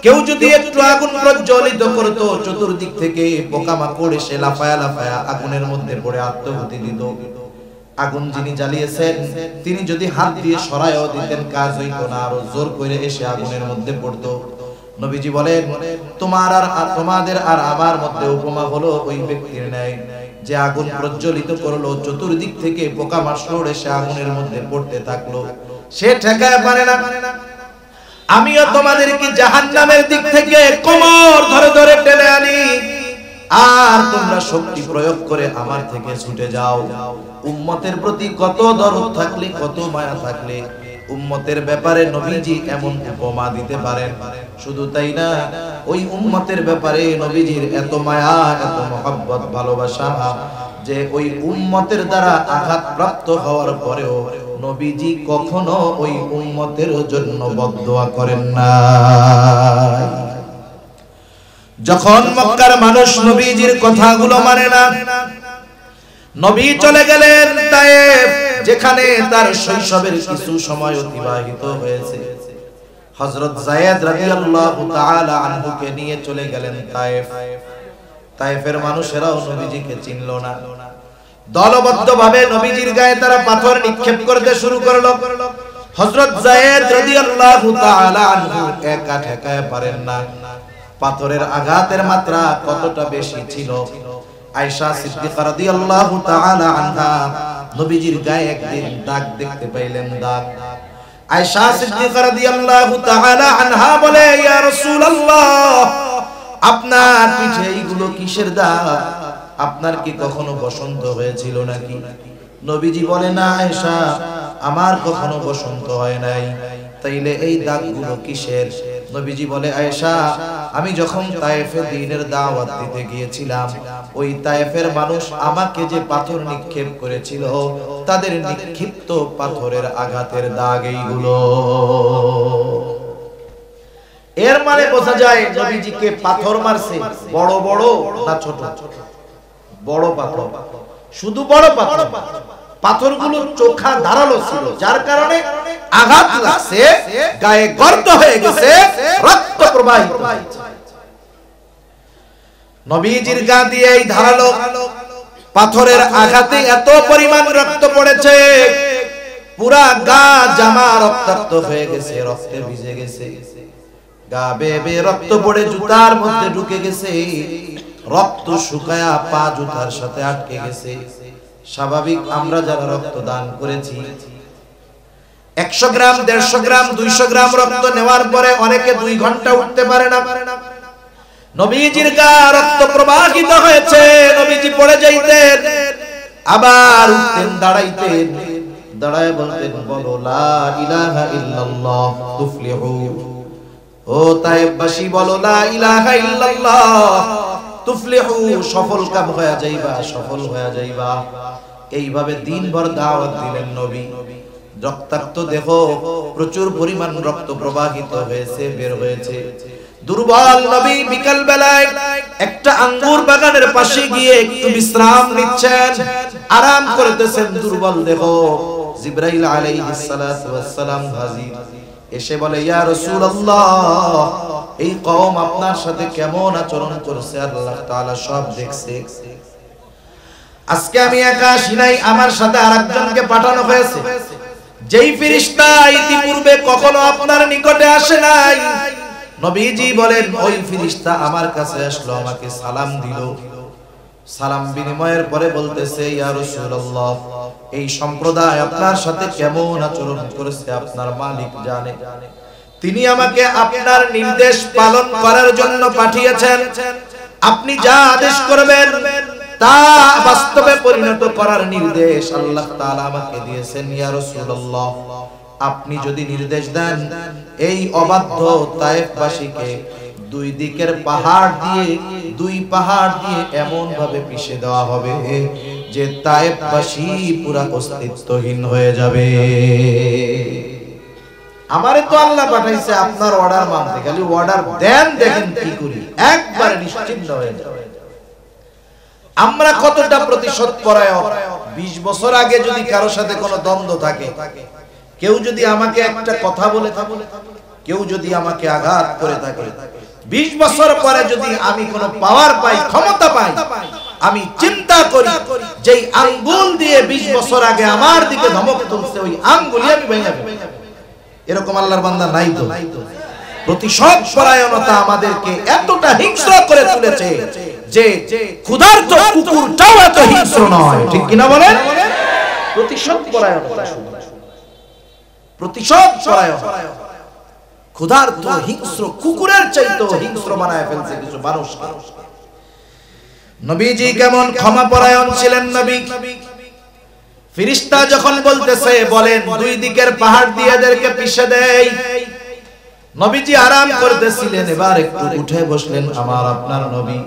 কেউ যদি একটু আগুন প্রজ্বলিত করতো, চতুর্দিক থেকে পোকামাকড় এসে লাফায়া লাফায়া আগুনের মধ্যে পড়ে আত্মঘাতী দিত। আগুন যিনি জ্বালিয়েছেন তিনি যদি হাত দিয়ে সরায়ও দিতেন, কাজ হইতো না, আরো জোর করে এসে আগুনের মধ্যে পড়তো। নবীজি বলেন, তোমাদের আর আমার মধ্যে উপমা হলো ওই ব্যক্তির ন্যায় যে আগুন প্রজ্বলিত করলো, চতুর্দিক থেকে পোকামাকড় এসে আগুনের মধ্যে পড়তে থাকলো, সে ঠেকায় পারে না। আমিও তোমাদেরকে জাহান্নামের দিক থেকে কোমর ধরে ধরে টেনে আনি, আর তোমরা শক্তি প্রয়োগ করে আমার থেকে ছুটে যাও। উম্মতের প্রতি কত দরদ থাকলে, কত মায়া থাকলে উম্মতের ব্যাপারে নবীজি এমন উপমা দিতে পারেন। শুধু তাই না, ওই উম্মতের ব্যাপারে নবীজির এত মায়া, এত মহব্বত, ভালোবাসা যে ওই উম্মতের দ্বারা আঘাতপ্রাপ্ত হওয়ার পরেও নবীজি কখনো ওই উম্মতের জন্য বদদোয়া করেন না। যখন মক্কার মানুষ নবীজির কথাগুলো মানে না, নবী চলে গেলেন তায়েফ, যেখানে তার শৈশবের কিছু সময় অতিবাহিত হয়েছে। হযরত যায়েদ রাদিয়াল্লাহু তাআলা আনহুকে নিয়ে চলে গেলেন তায়েফ। তায়েফের মানুষেরাও নবীজিকে চিনল না। দলবদ্ধভাবে নবীজির গায়ে তারা পাথর নিক্ষেপ করতে শুরু করলো। হযরত যায়েদ রাদিয়াল্লাহু তাআলা আনহু একা ঠেকাতে পারেন না। পাথরের আঘাতের মাত্রা কতটা বেশি ছিল। আয়েশা সিদ্দিকা রাদিয়াল্লাহু তাআলা আনহা নবীজির গায়ে একদিন দাগ দেখতে পাইলেন, দাগ। আয়েশা সিদ্দিকা রাদিয়াল্লাহু তাআলা আনহা বলে, ইয়া রাসূলুল্লাহ, আপনার পিঠে এইগুলো কিসের দাগ? আপনার কি কখনো বসন্ত হয়েছিল নাকি? নবীজি বলে, না আয়েশা, আমার কখনো বসন্ত হয় নাই। তাইলে এই দাগগুলো কিসের? নবীজি বলে, আয়েশা, আমি যখন তায়েফে দ্বীনের দাওয়াত দিতে গিয়েছিলাম, ওই তায়েফের মানুষ আমাকে যে পাথর নিক্ষেপ করেছিল, তাদের নিক্ষিপ্ত পাথরের আঘাতের দাগ এইগুলো। এর মানে বোঝা যায় নবীজিকে পাথর মারছে বড় বড় না ছোট? বড় পাথর, শুধু বড় পাথর। পাথরগুলো চোখা ধারালো ছিল, যার কারণে আঘাত লাগছে, গায়ে গর্ত হয়ে গেছে, রক্ত প্রবাহিত হচ্ছে। নবীজির গা দিয়ে এই ধারালো পাথরের আঘাতে এত পরিমাণ রক্ত পড়েছে, পুরা গা জামা রক্তাক্ত হয়ে গেছে, রক্তে ভিজে গেছে। গা বেয়ে বেয়ে রক্ত পড়ে জুতার মধ্যে ঢুকে গেছে, রক্ত শুকায়া পা জুতার সাথে আটকে গেছে। স্বাভাবিক আমরা যারা রক্ত দান করেছি 100 গ্রাম 150 গ্রাম 200 গ্রাম রক্ত নেওয়ার পরে অনেকে 2 ঘন্টা উঠতে পারে না। নবীজির গা রক্ত প্রবাহিত হয়েছে, নবীজি পড়ে যাইতেন, আবার উঠতেন, দাঁড়াইতেন, দাঁড়ায় বলতেন বলো লা ইলাহা ইল্লাল্লাহ তুফলিহু। ও তায়েববাসী বলো লা ইলাহা ইল্লাল্লাহ তুফলিহু, সফল কাম হয়ে যাইবা, সফল হয়ে যাইবা। এইভাবে দিনভর দাওয়াত দিলেন নবী। রক্তাক্ত দেহ, প্রচুর পরিমাণ রক্ত প্রবাহিত হয়েছে, বের হয়েছে। দুর্বল নবী বিকাল বেলায় একটা আঙ্গুর বাগানের পাশে গিয়ে একটু বিশ্রাম নিচ্ছেন, আরাম করতেছেন। দুর্বল দেহ, জিবরাইল আলাইহিস সালাতু ওয়াস সালাম হাজির, এসে বলে ইয়া রাসূলুল্লাহ, এই কওম আপনার সাথে কেমন আচরণ করছে আল্লাহ তাআলা সব দেখছে। আজকে আমি একা আসি নাই, আমার সাথে আরেকজনকে পাঠানো হয়েছে, যেই ফেরেশতা ইতিপূর্বে কখনো আপনার নিকটে আসে নাই। নবীজি বলেন ওই ফেরেশতা আমার কাছে আসলো, আমাকে সালাম দিল। সালাম বিনিময়ের পরে বলতেছে ইয়া রাসূলুল্লাহ, এই সম্প্রদায় আপনার সাথে কেমন আচরণ করেছে আপনার মালিক জানে। তিনি আমাকে আপনার নির্দেশ পালন করার জন্য পাঠিয়েছেন। আপনি যা আদেশ করবেন তা বাস্তবে পরিণত করার নির্দেশ আল্লাহ তাআলা আমাকে দিয়েছেন। ইয়া রাসূলুল্লাহ, আপনি যদি নির্দেশ দেন এই অবাধ্য তায়েফবাসীকে 2 দিকের পাহাড় দিয়ে, 2 পাহাড় দিয়ে এমন ভাবে পিষে দেওয়া হবে যে তায়েফবাসী পুরা অস্তিত্বহীন হয়ে যাবে। আমারে তো আল্লাহ পাঠাইছে আপনার অর্ডার মানতে, খালি অর্ডার দেন, দেখেন কি করি, একবারে নিশ্চিন্ত হয়ে যাবে। আমরা কতটা প্রতিশোধ পরায়ণ। 20 বছর আগে যদি কারো সাথে কোনো দ্বন্দ্ব থাকে, কেউ যদি আমাকে একটা কথা বলে থাকে, কেউ যদি আমাকে আঘাত করে থাকে, 20 বছর পরে যদি আমি কোনো পাওয়ার পাই, ক্ষমতা পাই, আমি চিন্তা করি যেই আঙ্গুল দিয়ে 20 বছর আগে আমার দিকে ধমক তুলছে ওই আঙ্গুলই আমি ভেঙে ফেলব। এরকম আল্লাহর বান্দা নাই তো? প্রতিশোধ পরায়ণতা আমাদেরকে এতটা হিংস্র করে তুলেছে যে ক্ষুধার্ত কুকুরটাও এত হিংস্র নয়, ঠিক কিনা বলেন? প্রতিশোধ পরায়ণতা, প্রতিশোধ পরায়ণতা ক্ষুধার্ত হিংস্র কুকুরের চাইতেও হিংস্র বানায় ফেলছে কিছু মানুষ। নবীজি কেমন ক্ষমা পরায়ণ ছিলেন নবী। ফেরেশতা যখন বলতেছে বলেন 2 দিকের পাহাড় দিয়ে এদেরকে পিষে দেই, নবীজি আরাম করতেছিলেন, এবার একটু উঠে বসলেন। আমার আপনার নবী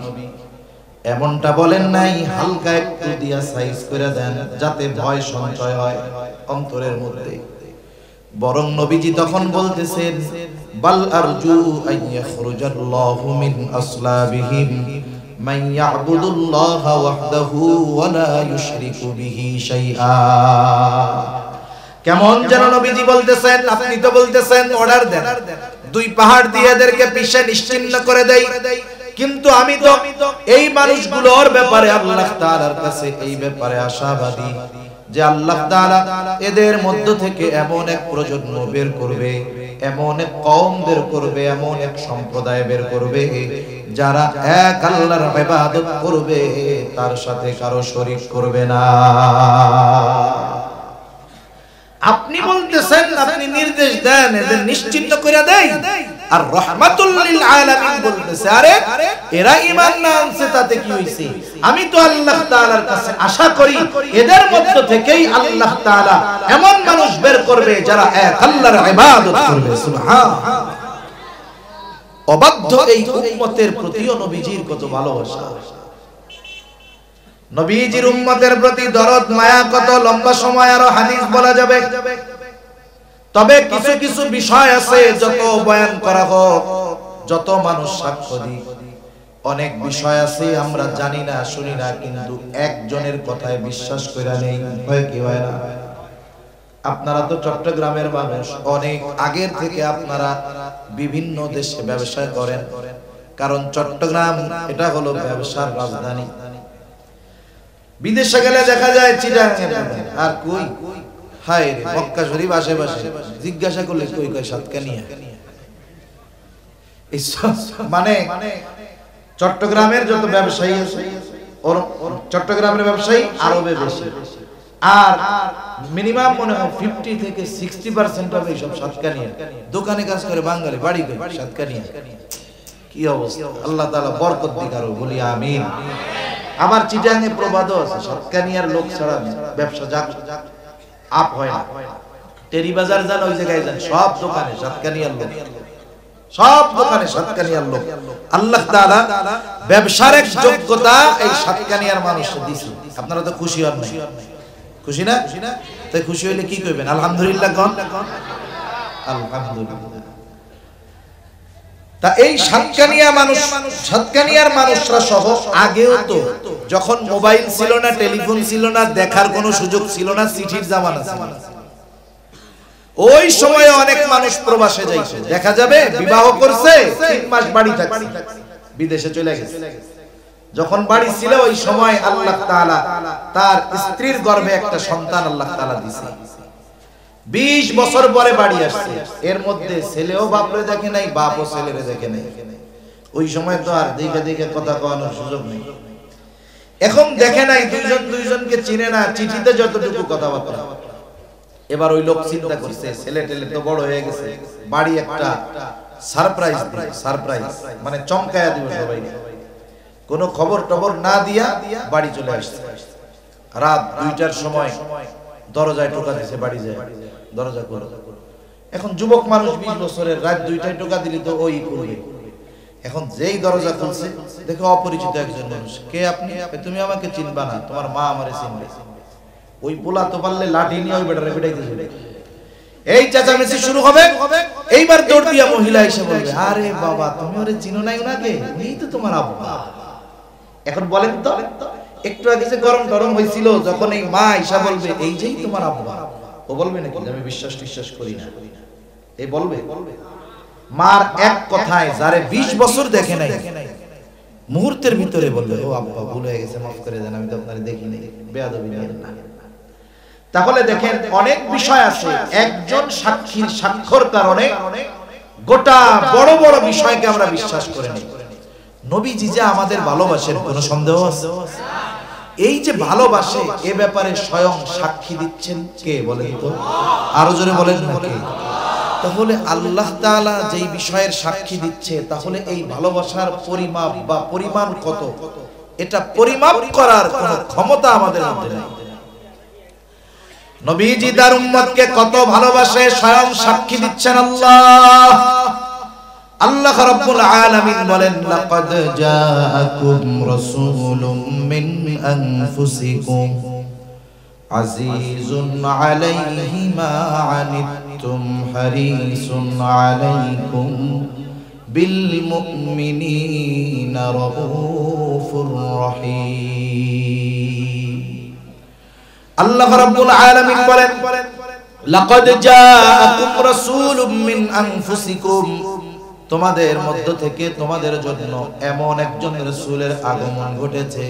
এমনটা বলেন নাই হালকা একটু দিয়া সাইজ করে দেন যাতে ভয় সঞ্চয় হয় অন্তরের মধ্যে, বরং নবীজি তখন বলতেছেন বাল আরজু আইয়াখরুজাল্লাহু মিন আসলাবিহিম মান ইয়াবুদুল্লাহা ওয়াহদাহু ওয়া লা ইউশরিকু বিহি শাইআ। কেমন যেন নবীজি বলতেছেন, আপনি তো বলতেছেন অর্ডার দেন 2 পাহাড় দিয়ে এদেরকে পিষে নিশ্চিহ্ন করে দেই, কিন্তু আমি তো এই মানুষগুলোর ব্যাপারে আল্লাহ তাআলার কাছে এই ব্যাপারে আশাবাদী যে আল্লাহ তাআলা এদের মধ্য থেকে এমন এক প্রজন্ম বের করবে, এমন এক কওম বের করবে, এমন এক সম্প্রদায় বের করবে যারা এক আল্লাহর ইবাদত করবে, তার সাথে কারো শরীক করবে না। আপনি বলতেছেন, আপনি নির্দেশ দেন এদের নিশ্চিন্ত করে দেই, আর রাহমাতুল লিল আলামিন বলতেছে আরে এরা ঈমান না আনছে তাতে কি হইছে? আমি তো আল্লাহ তাআলার কাছে আশা করি এদের মধ্য থেকেই আল্লাহ তাআলা এমন মানুষ বের করবে যারা এক আল্লাহর ইবাদত করবে। সুবহানাল্লাহ। অবাধ্য এই উম্মতের প্রতিও নবীজির কত ভালোবাসা, নবীজির উম্মতের প্রতি দরদ মায়া কত, লম্বা সময় আরো হাদিস বলা যাবে। তবে কিছু কিছু বিষয় আছে যত বয়ান করা হোক, যত মানুষ সাক্ষ্য দিক, অনেক বিষয় আছে আমরা জানি না, শুনি না, কিন্তু একজনের কথায় বিশ্বাস কইরা নেই, হয় কি হয় না? আপনারা তো চট্টগ্রামের মানুষ, অনেক আগের থেকে আপনারা বিভিন্ন দেশে ব্যবসা করেন, কারণ চট্টগ্রাম এটা হলো ব্যবসার রাজধানী। বিদেশে গেলে দেখা যায় চিটাগাং আর কই হায় রে মক্কা শরীফ আশেপাশে, জিজ্ঞাসা করলে কই কয় সাতকানিয়া। মানে চট্টগ্রামের যত ব্যবসায়ী আছে ওর চট্টগ্রামের ব্যবসায়ী আরবে বেশি, আর মিনিমাম মনে হয় 50 থেকে 60% হবে এইসব সাতকানিয়া। দোকানে কাজ করে বাঙালি, বাড়ি করে সাতকানিয়া। কি অবস্থা! আল্লাহ তাআলা বরকত দিক আরো, বলি আমিন। আবার চিটাঙে প্রবাদও আছে, সাতকানিয়ার লোক ছাড়া ব্যবসা যাক আপ হয় না। টেরি বাজার যান, ওই জায়গায় যান, সব দোকানে সাতকানিয়ার লোক, সব দোকানে সাতকানিয়ার লোক। আল্লাহ তাআলা ব্যবসার এক যোগ্যতা এই সাতকানিয়ার মানুষকে দিয়েছে। আপনারা তো খুশি হন না? খুশি না? তাই খুশি হইলে কি কইবেন? আলহামদুলিল্লাহ কোন? আলহামদুলিল্লাহ। তা এই সাতকানিয়া মানুষ, সাতকানিয়ার মানুষরা সহ আগেও তো যখন মোবাইল ছিল না, টেলিফোন ছিল না, দেখার কোনো সুযোগ ছিল না, চিঠির জামানা ছিল, ওই সময়ে অনেক মানুষ প্রবাসে যাইছে। দেখা যাবে বিবাহ করছে, 3 মাস বাড়ি থাকছে, বিদেশে চলে গেছে। যখন বাড়ি ছিল ওই সময় আল্লাহ তাআলা তার স্ত্রীর গর্ভে একটা সন্তান আল্লাহ তাআলা দিয়েছে। 20 বছর পরে বাড়ি আসছে। এর মধ্যে ছেলেও বাপরে দেখে নাই, বাপও ছেলেরে দেখে নাই। ওই সময় তো আর দেখে দেখে কথা কওয়ানোর সুযোগ নেই। এখন দেখে নাই, দুইজন দুইজনকে চিনে না, চিঠিতে যতটুকু কথাবার্তা। এবার ওই লোক চিন্তা করছে, ছেলে টেলে তো বড় হয়ে গেছে, বাড়ি একটা সারপ্রাইজ দিই, সারপ্রাইজ মানে চমকায়া দিব সবাই। কোনো খবর টবর না দিয়া বাড়ি চলে আসছে। রাত 2টার সময় দরজায় টোকা দিয়েছে, বাড়ি যায়, দরজা খোলো। এখন যুবক মানুষ 20 বছরের, রাত 2টায় টোকা দিলে তো ওই করবে। এখন যেই দরজা খুলছে দেখো অপরিচিত একজন মানুষ। কে আপনি? তুমি আমাকে চিনবা না, তোমার মা আমারে চিনবে। ওই পোলা তো পারলে লাঠি নিয়ে ওই বেটারে পিটাইতে চলে। এই চেঁচামেচি শুরু হবে। এইবার দৌড় দিয়া মহিলা এসে বলবে, আরে বাবা তুমি ওরে চিনো নাই ওনাকে? এই তো তোমার আব্বা। এখন বলেন তো, একটু আগে যে গরম টরম হয়েছিল, যখন এই মা এসে বলবে এই যেই তোমার আব্বা, ও বলবে নাকি আমি বিশ্বাস করি না? এই বলবে? মার এক কথায় যারে 20 বছর দেখে নাই, মুহূর্তের ভিতরে বলবে, ও আব্বা ভুল হয়ে গেছে, মাফ করে দেন, আমি তো আপনারে দেখিনি, বেয়াদবি নিয়েন না। তাহলে দেখেন অনেক বিষয় আছে, একজন সাক্ষীর সাক্ষর কারণে গোটা বড় বড় বিষয়কে আমরা বিশ্বাস করে নিই। নবীজি যে আমাদের ভালোবাসেন, কোনো সন্দেহ আছে? এই যে ভালোবাসে, এ ব্যাপারে স্বয়ং সাক্ষী দিচ্ছেন কে বলেন তো? আরো জোরে বলেন না কে? তাহলে আল্লাহ তাআলা যেই বিষয়ের সাক্ষী দিচ্ছে, তাহলে এই ভালোবাসার পরিমাপ বা পরিমাণ কত, এটা পরিমাপ করার কোনো ক্ষমতা আমাদের মধ্যে নেই। নবীজি তার উম্মতকে কত ভালোবাসে স্বয়ং সাক্ষী দিচ্ছেন আল্লাহ। আল্লাহ রাব্বুল আলামিন বলেন, লাকাদ জাআকুম রাসূলুম মিন আনফুসিকুম আজিজুন আলাইহি মা আনিতুম হারিসুন আলাইকুম বিল মুমিনিনা রাউফুর রহিম। আল্লাহ রাব্বুল আলামিন বলেন, লাকাদ জাআকুম রাসূলুম মিন আনফুসিকুম, তোমাদের মধ্য থেকে তোমাদের জন্য এমন একজন রাসূলের আগমন ঘটেছে,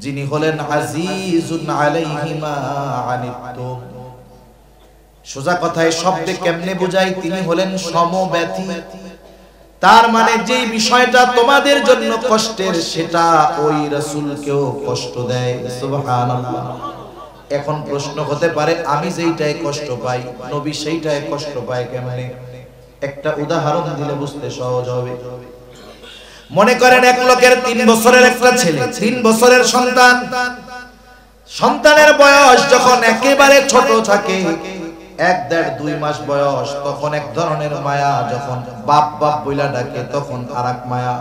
যিনি হলেন আজিজুন আলাইহি মা আনিতুম। সোজা কথায় শব্দে কেমনে বোঝাই, তিনি হলেন সমব্যথী। তার মানে যেই বিষয়টা তোমাদের জন্য কষ্টের, সেটা ওই রাসূলকেও কষ্ট দেয়। সুবহানাল্লাহ। এখন প্রশ্ন হতে পারে, আমি যেইটায় কষ্ট পাই, নবী সেইটায় কষ্ট পায় কেমনে? একটা উদাহরণ দিলে বুঝতে সহজ হবে। মনে করেন এক লোকের 3 বছরের একটা ছেলে, 3 বছরের সন্তান। সন্তানের বয়স যখন একেবারে ছোট থাকে, 1-1.5-2 মাস বয়স, তখন এক ধরনের মায়া। যখন বাপ বাপ বইলা ডাকে, তখন আরেক মায়া।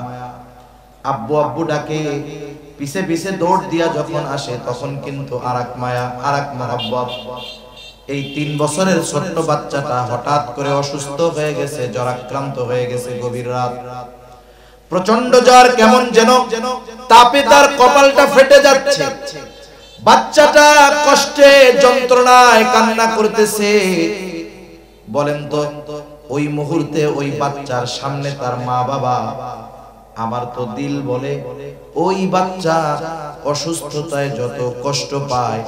আব্বু আব্বু ডাকে, পিছে পিছে দৌড় দিয়া যখন আসে, তখন কিন্তু আরেক মায়া, আরেক মহব্বত। এই 3 বছরের ছোট্ট বাচ্চাটা হঠাৎ করে অসুস্থ হয়ে গেছে, জ্বরাক্রান্ত হয়ে গেছে। গভীর রাত, প্রচন্ড জ্বর, কেমন যেন তাপে তার কপালটা ফেটে যাচ্ছে। বাচ্চাটা কষ্টে যন্ত্রণায় কান্না করতেছে। বলেন তো, ওই মুহূর্তে ওই বাচ্চার সামনে তার মা বাবা, আমার তো দিল বলে ওই বাচ্চা অসুস্থতায় যত কষ্ট পায়,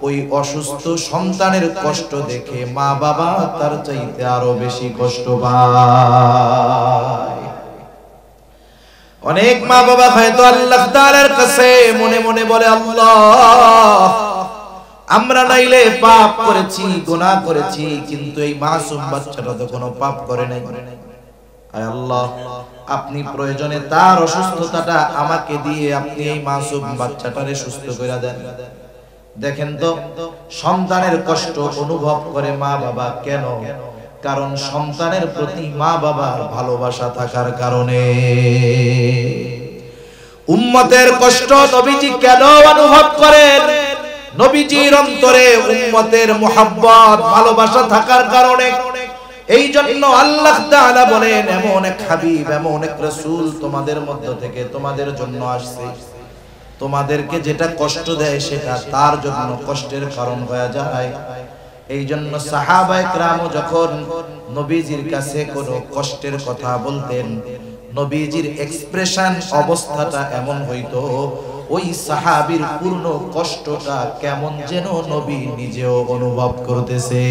ওই অসুস্থ সন্তানের কষ্ট দেখে মা বাবা তার চাইতে আরো বেশি কষ্ট পায়। অনেক মা বাবা হয়তো আল্লাহ তাআলার কাছে মনে মনে বলে, আল্লাহ আমরা নাইলে পাপ করেছি, গুনাহ করেছি, কিন্তু এই মাসুম বাচ্চাটা তো কোনো পাপ করে নাই। আয় আল্লাহ, আপনি প্রয়োজনে তার অসুস্থতাটা আমাকে দিয়ে আপনি এই মাসুম বাচ্চাটারে সুস্থ করে দেন। দেখেন তো সন্তানের কষ্ট অনুভব করে মা বাবা কেন? কারণ সন্তানের প্রতি মা বাবার ভালোবাসা থাকার কারণে। উম্মতের কষ্ট নবীজি কেন অনুভব করেন? নবীজির অন্তরে উম্মতের মুহাব্বত ভালোবাসা থাকার কারণে। এই জন্য আল্লাহ তাআলা বলেন, এমন এক হাবিব, এমন এক রাসূল তোমাদের মধ্য থেকে তোমাদের জন্য আসছে, তোমাদেরকে যেটা কষ্ট দেয় সেটা তার জন্য কষ্টের কারণ হয়ে যায়। এই জন্য সাহাবায়ে কেরাম যখন নবীজির কাছে কোনো কষ্টের কথা বলতেন, নবীজির এক্সপ্রেশন অবস্থাটা এমন হইতো ওই সাহাবীর পূর্ণ কষ্টটা কেমন যেন নবী নিজেও অনুভব করতেছে।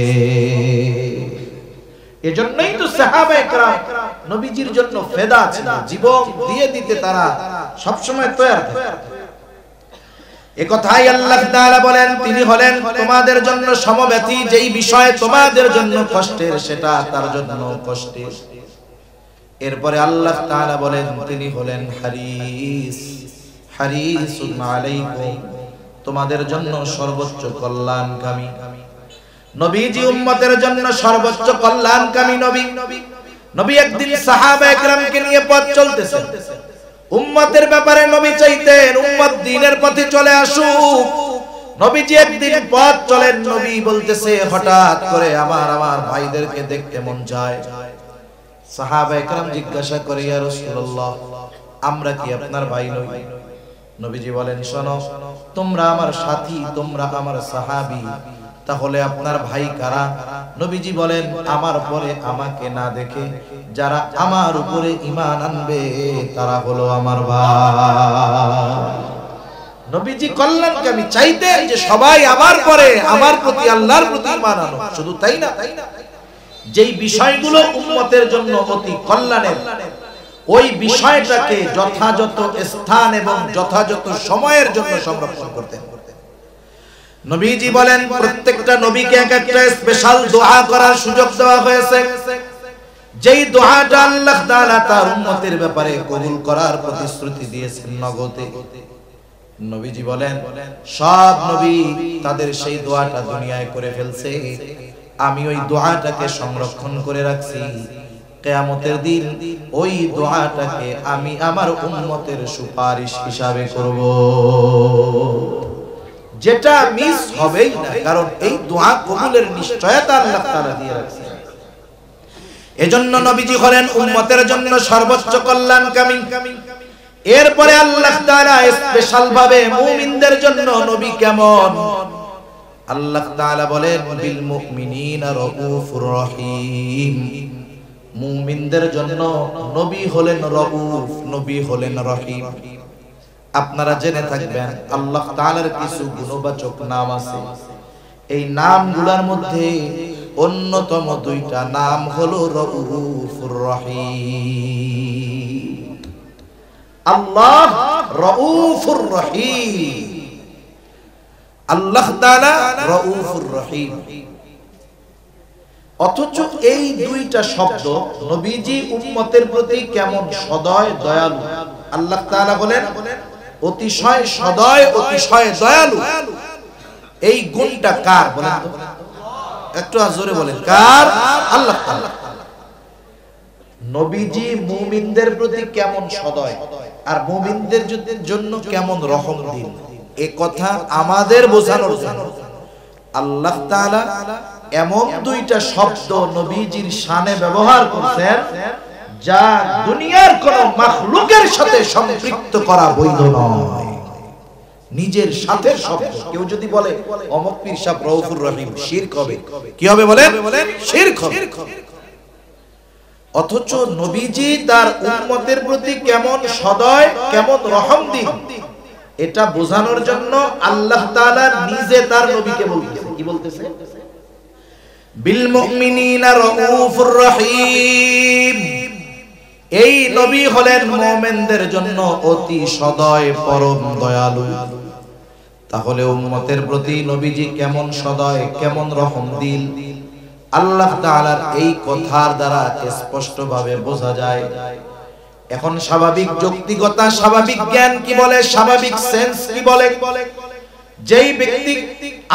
এজন্যই তো সাহাবায়ে কেরাম নবীজির জন্য ফেদা ছিল, জীবন দিয়ে দিতে তারা সবসময় তৈরি থাকতেন। একথাই আল্লাহ তাআলা বলেন, তিনি হলেন তোমাদের জন্য সমব্যথী, যেই বিষয় তোমাদের জন্য কষ্টের সেটা তার জন্য কষ্টের। এরপরে আল্লাহ তাআলা বলেন, তিনি হলেন হারিস, হারিসুন আলাইকুম, তোমাদের জন্য সর্বোচ্চ কল্যাণকামী। নবীজি উম্মতের জন্য সর্বোচ্চ কল্যাণকামী নবী। নবী একদিন সাহাবায়ে কেরামকে নিয়ে পথ চলতেছেন। উম্মতের ব্যাপারে নবী চাইতেন উম্মত দ্বীনের পথে চলে আসুক। নবীজি একদিন পথ চলেন, নবী বলতেছে হঠাৎ করে আমার ভাইদেরকে দেখতে মন চায়। সাহাবায়ে কেরাম জিজ্ঞাসা করে, ইয়া রাসূলুল্লাহ, আমরা কি আপনার ভাই নই? নবীজি বলেন, শোনো, তোমরা আমার সাথী, তোমরা আমার সাহাবী, তাহলে আপনার ভাই কারা? নবীজি বলেন, আমার পরে আমাকে না দেখে যারা আমার উপরে ঈমান আনবে তারা হলো আমার ভাই। নবীজি কল্যাণকামী চাইতেন যে সবাই আমার পরে আমার প্রতি আল্লাহর প্রতি ঈমান আনো। শুধু তাই না, যেই বিষয়গুলো উম্মতের জন্য অতি কল্যাণের, ওই বিষয়টাকে যথাযথ স্থান এবং যথাযথ সময়ের জন্য সংরক্ষণ করতেন। নবীজি বলেন, প্রত্যেকটা নবীকে এক একটা স্পেশাল দোয়া করার সুযোগ দেওয়া হয়েছে, যেই দোয়াটা আল্লাহ তাআলা তার উম্মতের ব্যাপারে কবুল করার প্রতিশ্রুতি দিয়েছেন নগদে। নবীজি বলেন, সব নবী তাদের সেই দোয়াটা দুনিয়ায় করে ফেলছে, আমি ওই দোয়াটাকে সংরক্ষণ করে রাখছি। কিয়ামতের দিন ওই দোয়াটাকে আমি আমার উম্মতের সুপারিশ হিসাবে করব, যেটা মিস হবেই না, কারণ এই দোয়া কবুলের নিশ্চয়তা আল্লাহ তাআলা দিয়ে রাখছেন। এজন্য নবীজি হলেন উম্মতের জন্য সর্বোচ্চ কল্যাণকামী। এরপরে আল্লাহ তাআলা স্পেশাল ভাবে মুমিনদের জন্য নবী কেমন? আল্লাহ তাআলা বলেন, বিল মুমিনিনা রাউফুর রহিম, মুমিনদের জন্য নবী হলেন রাউফ, নবী হলেন রহিম। আপনারা জেনে থাকবেন আল্লাহ তাআলার কিছু গুণবাচক নাম আছে, এই নামগুলোর মধ্যে অন্যতম দুইটা নাম হলো রাউফুর রহিম। আল্লাহ রাউফুর রহিম, আল্লাহ তাআলা রাউফুর রহিম। অথচ এই দুইটা শব্দ নবীজি উম্মতের প্রতি কেমন সদয় দয়ালু। আল্লাহ তাআলা বলেন অতিশয় সদয়, অতিশয় দয়ালু। এই গুণটা কার বলেন তো? একটু জোরে বলেন, কার? আল্লাহ তাআলা। নবীজি মুমিনদের প্রতি কেমন সদয় আর মুমিনদের জন্য কেমন রহম দিন, এ কথা আমাদের বোঝানোর জন্য আল্লাহ তাআলা এমন দুইটা শব্দ নবীজির শানে ব্যবহার করছেন যা দুনিয়ার কোন মাখলুকের সাথে সম্পৃক্ত করা বৈধ নয়। নিজের সাথে শব্দ। কেউ যদি বলে অমক পীর সাহেব রাউফুর রহিম, শিরক হবে। কি হবে বলেন? শিরক হবে। অথচ নবীজি তার উম্মতের প্রতি কেমন সদয়, কেমন রহম দিন, এটা বোঝানোর জন্য আল্লাহ তাআলা নিজে তার নবীকে বলতেছে। কি বলতেছে? বিল মুমিনিনা রাউফুর রহিম, এই নবী হলেন মুমিনদের জন্য অতি সদয় পরম দয়ালু। তাহলে উম্মতের প্রতি নবীজি কেমন সদয়, কেমন রহমদিল, আল্লাহ তাআলার এই কথার দ্বারা স্পষ্টভাবে বোঝা যায়। এখন স্বাভাবিক যৌক্তিকতা, স্বাভাবিক জ্ঞান কি বলে, স্বাভাবিক সেন্স কি বলে, যেই ব্যক্তি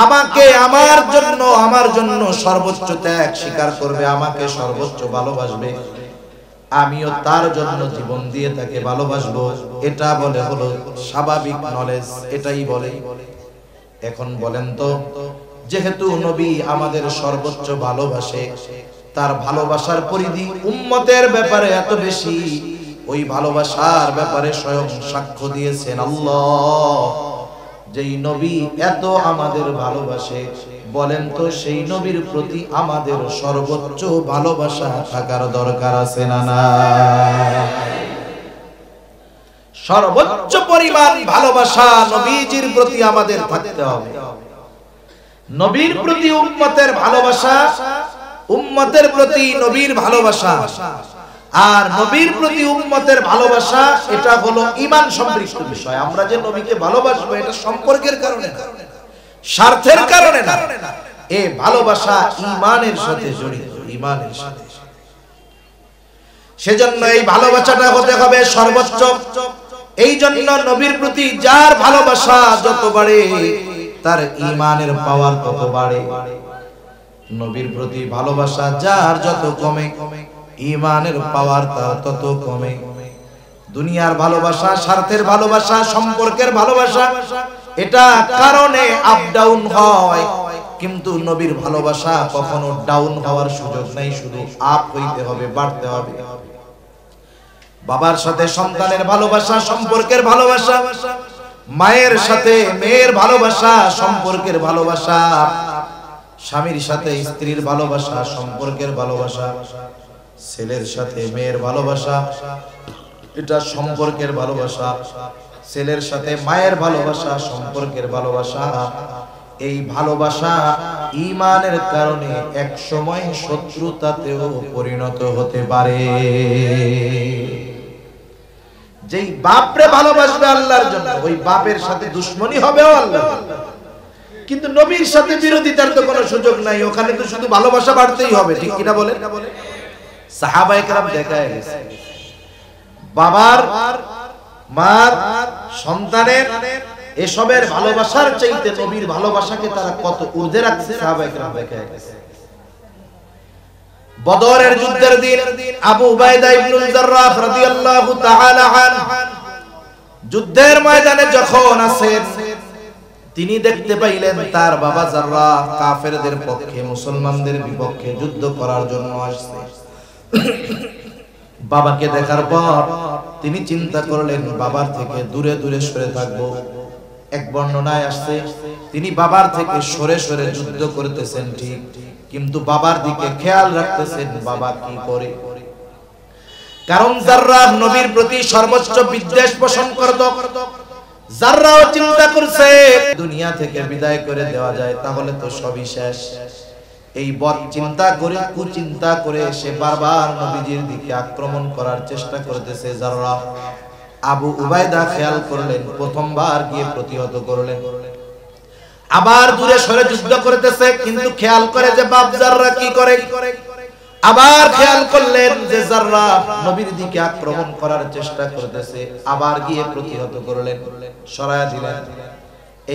আমাকে আমার জন্য সর্বোচ্চ ত্যাগ স্বীকার করবে, আমাকে সর্বোচ্চ ভালোবাসবে, আমিও তার জন্য জীবন দিয়ে তাকে ভালোবাসবো, এটা বলে হলো স্বাভাবিক নলেজ, এটাই বলে। এখন বলেন তো, যেহেতু নবী আমাদের সর্বোচ্চ ভালোবাসে, তার ভালোবাসার পরিধি উম্মতের ব্যাপারে এত বেশি, ওই ভালোবাসার ব্যাপারে স্বয়ং সাক্ষ্য দিয়েছেন আল্লাহ। যেই নবী এত আমাদের ভালোবাসে, বলেন তো সেই নবীর প্রতি আমাদের সর্বোচ্চ ভালোবাসা থাকার দরকার আছে না নাই? সর্বোচ্চ পরিমাণ ভালোবাসা নবীজির প্রতি আমাদের থাকতে হবে। নবীর প্রতি উম্মতের ভালোবাসা, উম্মতের প্রতি নবীর ভালোবাসা, আর নবীর প্রতি উম্মতের ভালোবাসা, এটা হলো ঈমান সম্পৃক্ত বিষয়। আমরা যে নবীকে ভালোবাসবো এটা সম্পর্কের কারণে না, স্বার্থের কারণে না, এই ভালোবাসা ঈমানের সাথে জড়িত, ঈমানের সাথে। সেজন্য এই ভালোবাসাটা হতে হবে সর্বোচ্চ। এই জন্য নবীর প্রতি যার ভালোবাসা যত বাড়ে, তার ঈমানের পাওয়ার তত বাড়ে। নবীর প্রতি ভালোবাসা যার যত কমে, ঈমানের পাওয়ার তার তত কমে। দুনিয়ার ভালোবাসা, স্বার্থের ভালোবাসা, সম্পর্কের ভালোবাসা, এটা কারণে আপ ডাউন হয়, কিন্তু নবীর ভালোবাসা কখনো ডাউন হওয়ার সুযোগ নাই, শুধু আপ হইতে হবে, বাড়তে হবে। বাবার সাথে সন্তানের ভালোবাসা, সম্পর্কের ভালোবাসা, মায়ের সাথে মেয়ের ভালোবাসা, সম্পর্কের ভালোবাসা, স্বামীর সাথে স্ত্রীর ভালোবাসা, সম্পর্কের ভালোবাসা, ছেলের সাথে মেয়ের ভালোবাসা, এটা সম্পর্কের ভালোবাসা, ছেলের সাথে মায়ের ভালোবাসা, সম্পর্কের ভালোবাসা। এই ভালোবাসা ঈমানের কারণে এক সময় শত্রুতাতেও পরিণত হতে পারে। যেই বাপরে ভালোবাসবে আল্লাহর জন্য, ওই বাপের সাথে দুশমনি হবেও আল্লাহ। কিন্তু নবীর সাথে বিরোধিতার তো কোনো সুযোগ নাই, ওখানে তো শুধু ভালোবাসা বাড়তেই হবে, ঠিক কিনা বলেন? সাহাবায়ে কেরাম দেখায় গেছে, বাবার, মার, সন্তানের এসবের ভালোবাসার চাইতে নবীর ভালোবাসাকে তারা কত ঊর্ধ্বে রাখছে, সাহাবায়ে কেরাম দেখায় গেছে। বদরের যুদ্ধের দিন আবু উবাইদা ইবনুল জাররাহ রাদিয়াল্লাহু তাআলা আনহু যুদ্ধের ময়দানে যখন আছেন, তিনি দেখতে পাইলেন তার বাবা জাররাহ কাফেরদের পক্ষে, মুসলমানদের বিপক্ষে যুদ্ধ করার জন্য আসছে। বাবাকে দেখার পর তিনি চিন্তা করলেন বাবার থেকে দূরে দূরে সরে থাকবো। এক বর্ণনায় আসছে তিনি বাবার থেকে সরে সরে যুদ্ধ করতেছেন ঠিক, কিন্তু বাবার দিকে খেয়াল রাখতেছেন বাবা কি করে। কারণ জাররাহ নবীর প্রতি সর্বোচ্চ বিদ্বেষ পোষণ করত। জাররাহ চিন্তা করছে দুনিয়া থেকে বিদায় করে দেওয়া যায় তাহলে তো সবই শেষ। এই বদ চিন্তা করে, কুচিন্তা করে সে বারবার নবীজির দিকে আক্রমণ করার চেষ্টা করতেছে। জাররাহ আবু উবাইদা খেয়াল করলেন, প্রথমবার গিয়ে প্রতিহত করলেন, আবার দূরে সরে যুদ্ধ করতেছে, কিন্তু খেয়াল করে যে বাপ জাররাহ কি করে। আবার খেয়াল করলেন যে জাররাহ নবীর দিকে আক্রমণ করার চেষ্টা করতেছে, আবার গিয়ে প্রতিহত করলেন, সরায়া দিলেন।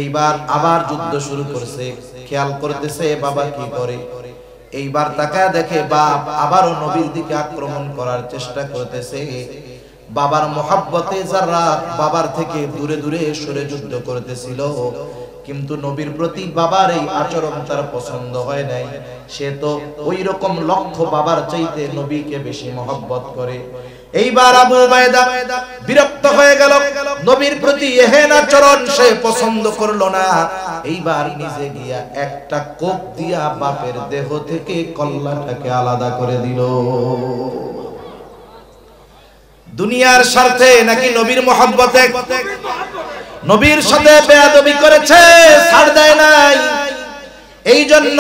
এইবার আবার যুদ্ধ শুরু করছে, খেয়াল করতেছে বাবা কি করে। এইবার তাকায় দেখে বাপ আবারও নবীর দিকে আক্রমণ করার চেষ্টা করতেছে। বাবার মোহাব্বতে জাররাহ বাবার থেকে দূরে দূরে সরে যুদ্ধ করতেছিল, কিন্তু নবীর প্রতি বাবার এই আচরণ তার পছন্দ হয় নাই। সে তো ওই রকম লক্ষ্য বাবার চাইতে নবীকে বেশি মহব্বত করে। এইবার আবু উবাইদা বিরক্ত হয়ে গেল, নবীর প্রতি এহেন আচরণ সে পছন্দ করলো না। এইবার নিজে গিয়া একটা কোপ দিয়া বাপের দেহ থেকে কল্লাটাকে আলাদা করে দিল। দুনিয়ার স্বার্থে নাকি নবীর মহব্বতে নবীর সাথে বেয়াদবি করেছে, ছাড় দেয় নাই। এই জন্য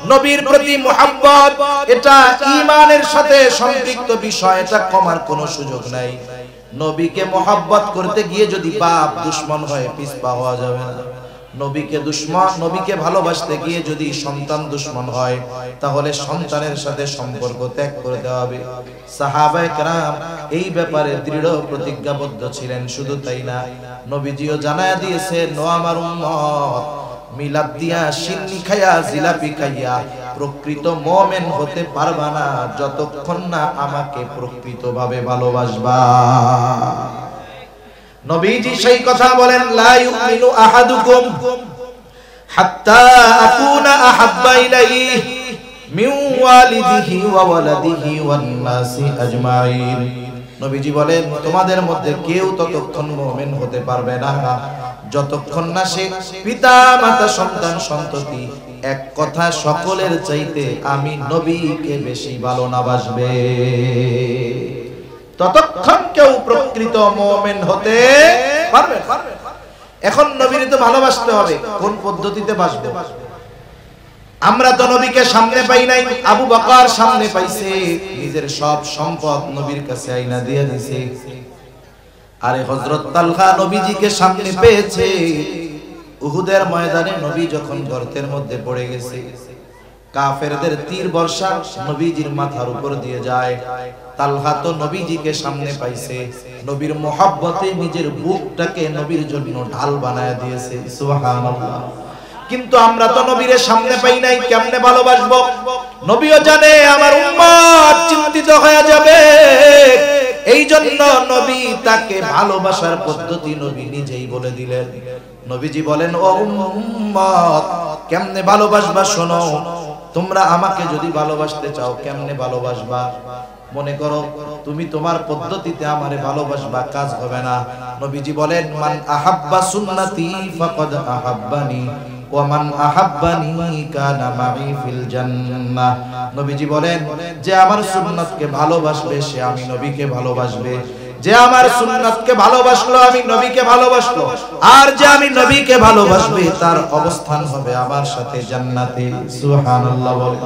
নবীর প্রতি মুহাব্বত এটা ঈমানের সাথে সম্পৃক্ত বিষয়, এটা কমার কোনো সুযোগ নাই। নবীকে মুহাব্বত করতে গিয়ে যদি বাপ দুশমন হয় পিছপা হওয়া যাবে না। নবীকে ভালোবাসতে গিয়ে যদি সন্তান দুশমন হয় তাহলে সন্তানের সাথে সম্পর্ক ত্যাগ করে দেওয়া হবে। সাহাবায়ে কেরাম এই ব্যাপারে দৃঢ় প্রতিজ্ঞাবদ্ধ ছিলেন। শুধু তাই না, নবীজিও জানায়া দিয়েছেন, ও আমার উম্মত, মিলাদ দিয়া সিন্নি খাইয়া জিলাপি খাইয়া প্রকৃত মুমিন হতে পারবা না যতক্ষণ না আমাকে প্রকৃতভাবে ভালোবাসবা। নবীজি সেই কথা বলেন, লা ইউমিনু আহাদুকুম হাত্তা আকুনা আহাব্বা ইলাইহি মিন ওয়ালিদিহি ওয়া ওয়ালাদিহি ওয়ান নাসি আজমাইন। নবীজি বলেন, তোমাদের মধ্যে কেউ ততক্ষণ মুমিন হতে পারবে না যতক্ষণ না সে পিতা মাতা সন্তান সন্ততি এক কথা সকলের চাইতে আমি নবীকে বেশি ভালো না বাসবে, ততক্ষণ কেউ প্রকৃত মুমিন হতে পারবে না। এখন নবীকে তো ভালোবাসতে হবে, কোন পদ্ধতিতে বাসবো? আমরা তো নবীকে সামনে পাই নাই, আবু বকর সামনে পাইছে, নিজের সব সম্পদ নবীর কাছে আইনা দিয়ে দিয়েছে। আরে হযরত তালহা নবীজিকে সামনে পেয়েছে। উহুদের ময়দানে নবী যখন গর্তের মধ্যে পড়ে গেছে, কাফেরদের তীর বর্ষা নবীজির মাথার উপর দিয়ে যায়। তালহা তো নবীজিকে সামনে পাইছে, নবীর মহব্বতে নিজের বুকটাকে নবীর জন্য ঢাল বানায় দিয়েছে। সুবহানাল্লাহ। কিন্তু আমরা তো নবীর সামনে পাই নাই, কেমনে ভালোবাসবো? নবীও জানে আমার উম্মত চিন্তিত হয়ে যাবে, এই জন্য নবী তাকে ভালোবাসার পদ্ধতি নবী নিজেই বলে দিলেন। নবীজি বলেন, ও উম্মত, কেমনে ভালোবাসবা শোনো। তোমরা আমাকে যদি ভালোবাসতে চাও কেমনে ভালোবাসবা? মনে করো তুমি তোমার পদ্ধতিতে আমারে ভালোবাসবা, কাজ হবে না। নবীজি বলেন, মান আহাব্বা সুন্নতি ফাকাদ আহাব্বানি ওয়া মান আহাব্বানি কানা মাই ফিল জান্নাহ। নবীজি বলেন, যে আমার সুন্নাতকে ভালোবাসবে সে আমি নবীকে ভালোবাসবে, যে আমার সুন্নাতকে ভালোবাসলো আমি নবীকে ভালোবাসলো, আর যে আমি নবীকে ভালোবাসবে তার অবস্থান হবে আমার সাথে জান্নাতে। সুবহানাল্লাহ। বলেন,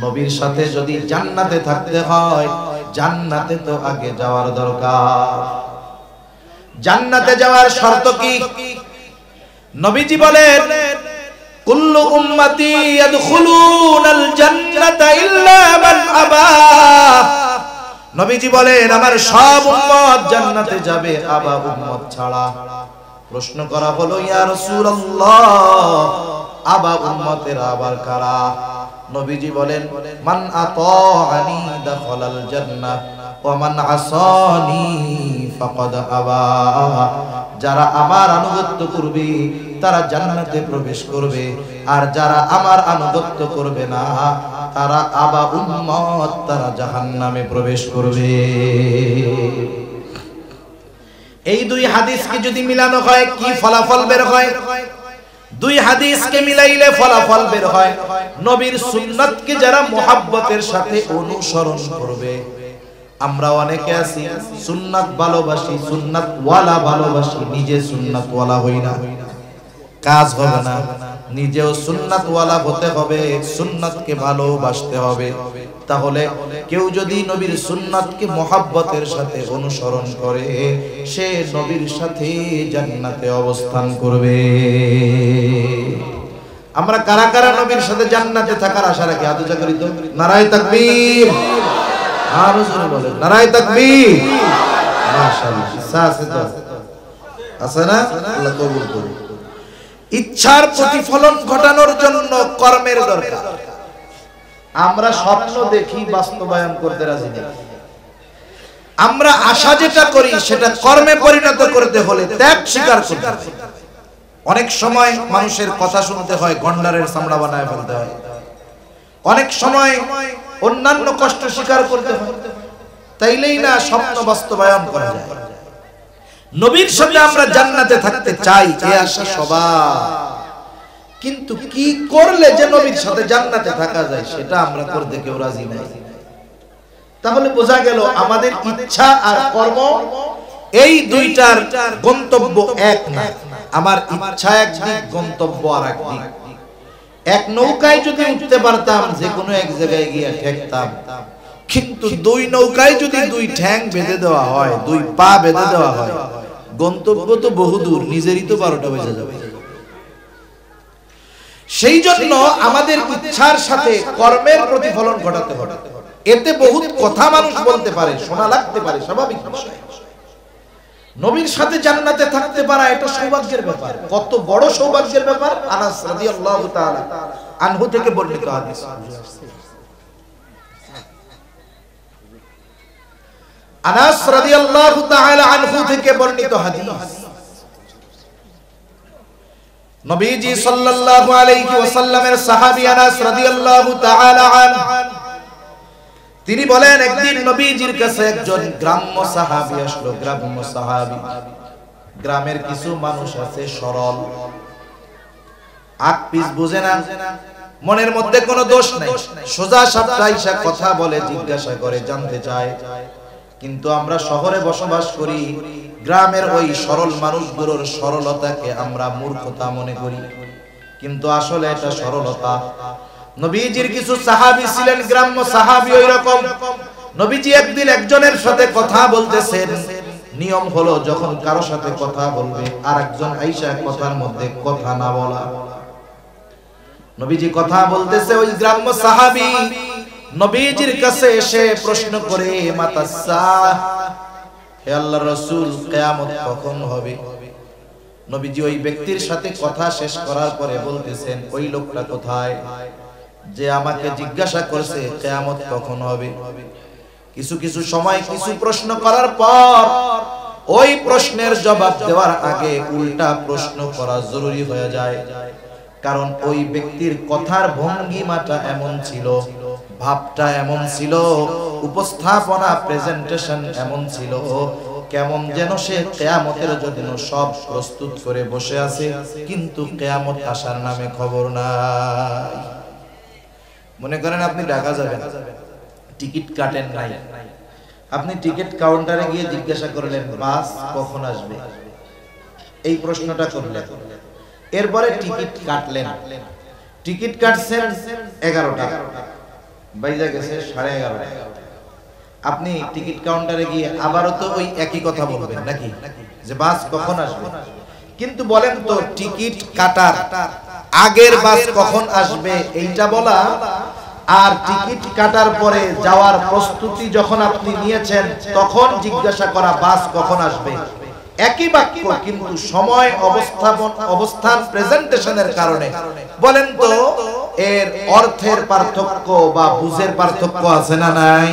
নবীর সাথে যদি জান্নাতে থাকতে হয়, জান্নাতে তো আগে যাওয়ার দরকার। জান্নাতে যাওয়ার শর্ত কি? নবীজি বলেন, কুল্লু উম্মতি ইয়াদখুলুনাল জান্নাতা ইল্লা মান আবা। নবীজি বলেন, আমার সব উম্মত জান্নাতে যাবে, আবা উম্মত ছাড়া। প্রশ্ন করা হলো, ইয়া রাসূলুল্লাহ, আবা উম্মতের আবার কারা? নবীজি বলেন, মান আতাআনি দাখালাল জান্নাহ ওয়া মান আসানি ফাকাদ আবা। যারা আমার আনুগত্য করবে তারা জান্নাতে প্রবেশ করবে, আর যারা আমার আনুগত্য করবে না তারা আবা উম্মত, তারা জাহান্নামে প্রবেশ করবে। এই দুই হাদিসকে যদি মিলানো হয় কি ফলাফল বের হয়? দুই হাদিসকে মিলাইলে ফলাফল বের হয়, নবীর সুন্নাতকে যারা মুহাব্বতের সাথে অনুসরণ করবে। আমরা অনেকে আছি সুন্নাত ভালোবাসি, সুন্নাত ওয়ালা ভালোবাসি, নিজে সুন্নাত ওয়ালা হই না, কাজ হবে না। নিজেও সুন্নাত ওয়ালা হতে হবে, সুন্নাতকে ভালোবাসতে হবে। তাহলে কেউ যদি নবীর সুন্নাতকে মুহাব্বতের সাথে অনুসরণ করে সে নবীর সাথে জান্নাতে অবস্থান করবে। আমরা কারা কারা নবীর সাথে জান্নাতে থাকার আশা রাখি? হাত উঁচা করি তো। নারায়ে তাকবীর। আর জোরে বলেন, নারায়ে তাকবীর। মাশাআল্লাহ। সাথে তো আছে না? আল্লাহ কবুল করুন। ইচ্ছার প্রতিফলন ঘটানোর জন্য কর্মের দরকার। আমরা স্বপ্ন দেখি, বাস্তবায়ন করতে রাজি নেই। আমরা আশা যেটা করি সেটা কর্মে পরিণত করতে হলে ত্যাগ স্বীকার করতে হবে। অনেক সময় মানুষের কথা শুনতে হয়, গন্ডারের চামড়া বানায় ফেলতে হয়। অনেক সময় অন্যান্য কষ্ট স্বীকার করতে হয়, তাইলেই না স্বপ্ন বাস্তবায়ন করা যায়। নবীর সাথে আমরা জান্নাতে থাকতে চাই, এই আশা সবার, কিন্তু কি করলে যে নবীর সাথে জান্নাতে থাকা যায় সেটা আমরা করতে কেউ রাজি নাই। তাহলে বোঝা গেল আমাদের ইচ্ছা আর কর্ম এই দুইটার গন্তব্য এক না। আমার ইচ্ছা একদিক, গন্তব্য আর একদিক। এক নৌকায় যদি উঠতে পারতাম যে কোনো এক জায়গায় গিয়ে ঠেকতাম, কিন্তু দুই নৌকায় যদি দুই ঠ্যাং বেঁধে দেওয়া হয়, দুই পা বেঁধে দেওয়া হয়, গন্তব্য তো বহুদূর, নিজেরই তো 12টা বেজে যাবে। সেই জন্য আমাদের ইচ্ছার সাথে কর্মের প্রতিফলন ঘটাতে হবে। এতে বহুত কথা মানুষ বলতে পারে, শোনা লাগতে পারে, স্বাভাবিক বিষয়। নবীর সাথে জান্নাতে থাকতে পারা এটা সৌভাগ্যের ব্যাপার। কত বড় সৌভাগ্যের ব্যাপার! আনাস রাদিয়াল্লাহু তাআলা আনহু থেকে বর্ণিত হাদিস। আনাস রাদিয়াল্লাহু তাআলা আনহু থেকে বর্ণিত হাদিস, নবীজি সাল্লাল্লাহু আলাইহি ওয়াসাল্লামের সাহাবী আনাস রাদিয়াল্লাহু তাআলা আনহু তিনি বলেন, একদিন নবীজির কাছে একজন গ্রাম্য সাহাবী আসলো। গ্রাম্য সাহাবী, গ্রামের কিছু মানুষ আছে সরল, আগ পিছ বুঝে না, মনের মধ্যে কোনো দোষ নাই, সোজা সাপটা আইসা কথা বলে, জিজ্ঞাসা করে, জানতে চায়। কিন্তু আমরা শহরে বসবাস করি, গ্রামের ওই সরল মানুষগুলোর সরলতাকে আমরা মূর্খতা মনে করি, কিন্তু আসলে এটা সরলতা। নবীজির কিছু সাহাবী ছিলেন গ্রাম্য সাহাবী ওই রকম। নবীজি একদিন একজনের সাথে কথা বলতেছেন, নিয়ম হলো যখন কারো সাথে কথা বলবে আরেকজন আইসা কথার মধ্যে কথা না বলা। নবীজি কথা বলতেছে, ওই গ্রাম্য সাহাবী নবীজির কাছে এসে প্রশ্ন করে, মাতাসাহ, হে আল্লাহর রাসূল, কিয়ামত কখন হবে? নবীজি ওই ব্যক্তির সাথে কথা শেষ করার পরে বলতেছেন, ওই লোকটা কোথায় যে আমাকে জিজ্ঞাসা করছে কিয়ামত কখন হবে? কিছু কিছু সময় কিছু প্রশ্ন করার পর ওই প্রশ্নের জবাব দেওয়ার আগে উল্টা প্রশ্ন করা জরুরি হয়ে যায়, কারণ ওই ব্যক্তির কথার ভঙ্গিমাটা এমন ছিল, ভাবটা এমন ছিল, উপস্থাপনা প্রেজেন্টেশন এমন ছিল, কেমন যেন সে কিয়ামতের জন্য সব প্রস্তুত করে বসে আছে, কিন্তু কিয়ামত আসার নামে খবর নাই। মনে করেন আপনি ঢাকা যাবেন, টিকিট কাটেন নাই, আপনি টিকিট কাউন্টারে গিয়ে জিজ্ঞাসা করলেন, বাস কখন আসবে? এই প্রশ্নটা করলেন, এরপরে টিকিট কাটলেন, টিকিট কাটছেন 11টা, বাইজা গেছে 11:30। আপনি টিকিট কাউন্টারে গিয়ে আবারও তো ওই একই কথা বলবেন নাকি, যে বাস কখন আসবে? কিন্তু বলেন তো, টিকিট কাটার আগের বাস কখন আসবে এইটা বলা, আর টিকিট কাটার পরে যাওয়ার প্রস্তুতি যখন আপনি নিয়েছেন তখন জিজ্ঞাসা করা বাস কখন আসবে, একই বাক্য, কিন্তু সময় অবস্থান প্রেজেন্টেশনের কারণে বলেন তো এর অর্থের পার্থক্য বা বুঝের পার্থক্য আছে না নাই?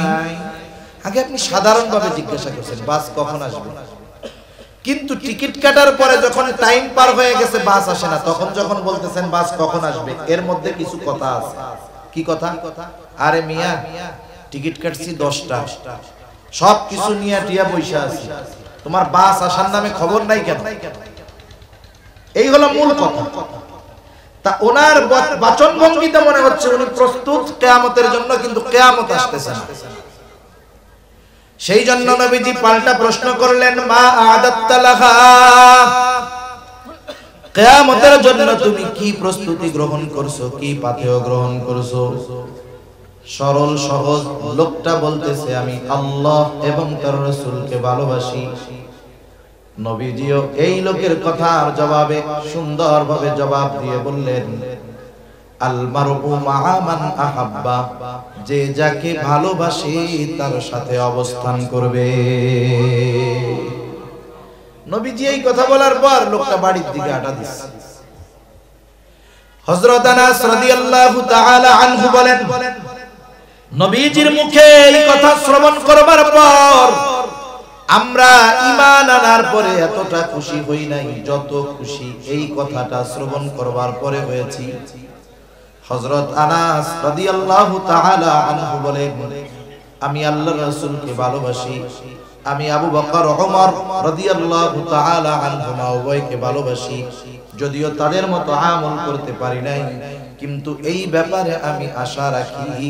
আগে আপনি সাধারণভাবে জিজ্ঞাসা করছেন বাস কখন আসবে, কিন্তু টিকিট কাটার পরে যখন টাইম পার হয়ে গেছে বাস আসে না, তখন যখন বলতেছেন বাস কখন আসবে, এর মধ্যে কিছু কথা আছে। কি কথা? আরে মিয়া, টিকিট কাটছি 10টা, সব কিছু নিয়ে টিয়া বৈশা আছি, তোমার বাস আসার নামে খবর নাই কেন? এই হলো মূল কথা। তা ওনার বাচন ভঙ্গিতে মনে হচ্ছে উনি প্রস্তুত কিয়ামতের জন্য, কিন্তু কিয়ামত আসতেছে না। সেই জন্য নবীজি পাল্টা প্রশ্ন করলেন, মা আদাত্তা লাহা, কিয়ামতের জন্য তুমি কি প্রস্তুতি গ্রহণ করছো, কি পাথেয় গ্রহণ করছো? সরল সহজ লোকটা বলতেছে, আমি আল্লাহ এবং তার রাসূলকে ভালোবাসি। নবীজিও এই লোকের কথার জবাবে সুন্দরভাবে জবাব দিয়ে বললেন, আল মারউ মা'a মান আহাব্বা, যে যাকে ভালোবাসে তার সাথে অবস্থান করবে। নবীজি এই কথা বলার পর লোকটা বাড়ির দিকে আটা দিচ্ছে। হযরত আনাস রাদিয়াল্লাহু তাআলা আনহু বলেন, নবীজির মুখে এই কথা শ্রবণ করবার পর আমরা ঈমান আনার পরে এতটা খুশি হই নাই যত খুশি এই কথাটা শ্রবণ করবার পরে হয়েছি। হযরত আনাস রাদিয়াল্লাহু তাআলা আনহু বলেন, আমি আল্লাহর রাসূলকে ভালোবাসি, আমি আবু বকর ওমর রাদিয়াল্লাহু তাআলা আনহুমা উভয়কে ভালোবাসি, যদিও তাদের মতো আমল করতে পারি নাই, কিন্তু এই ব্যাপারে আমি আশা রাখি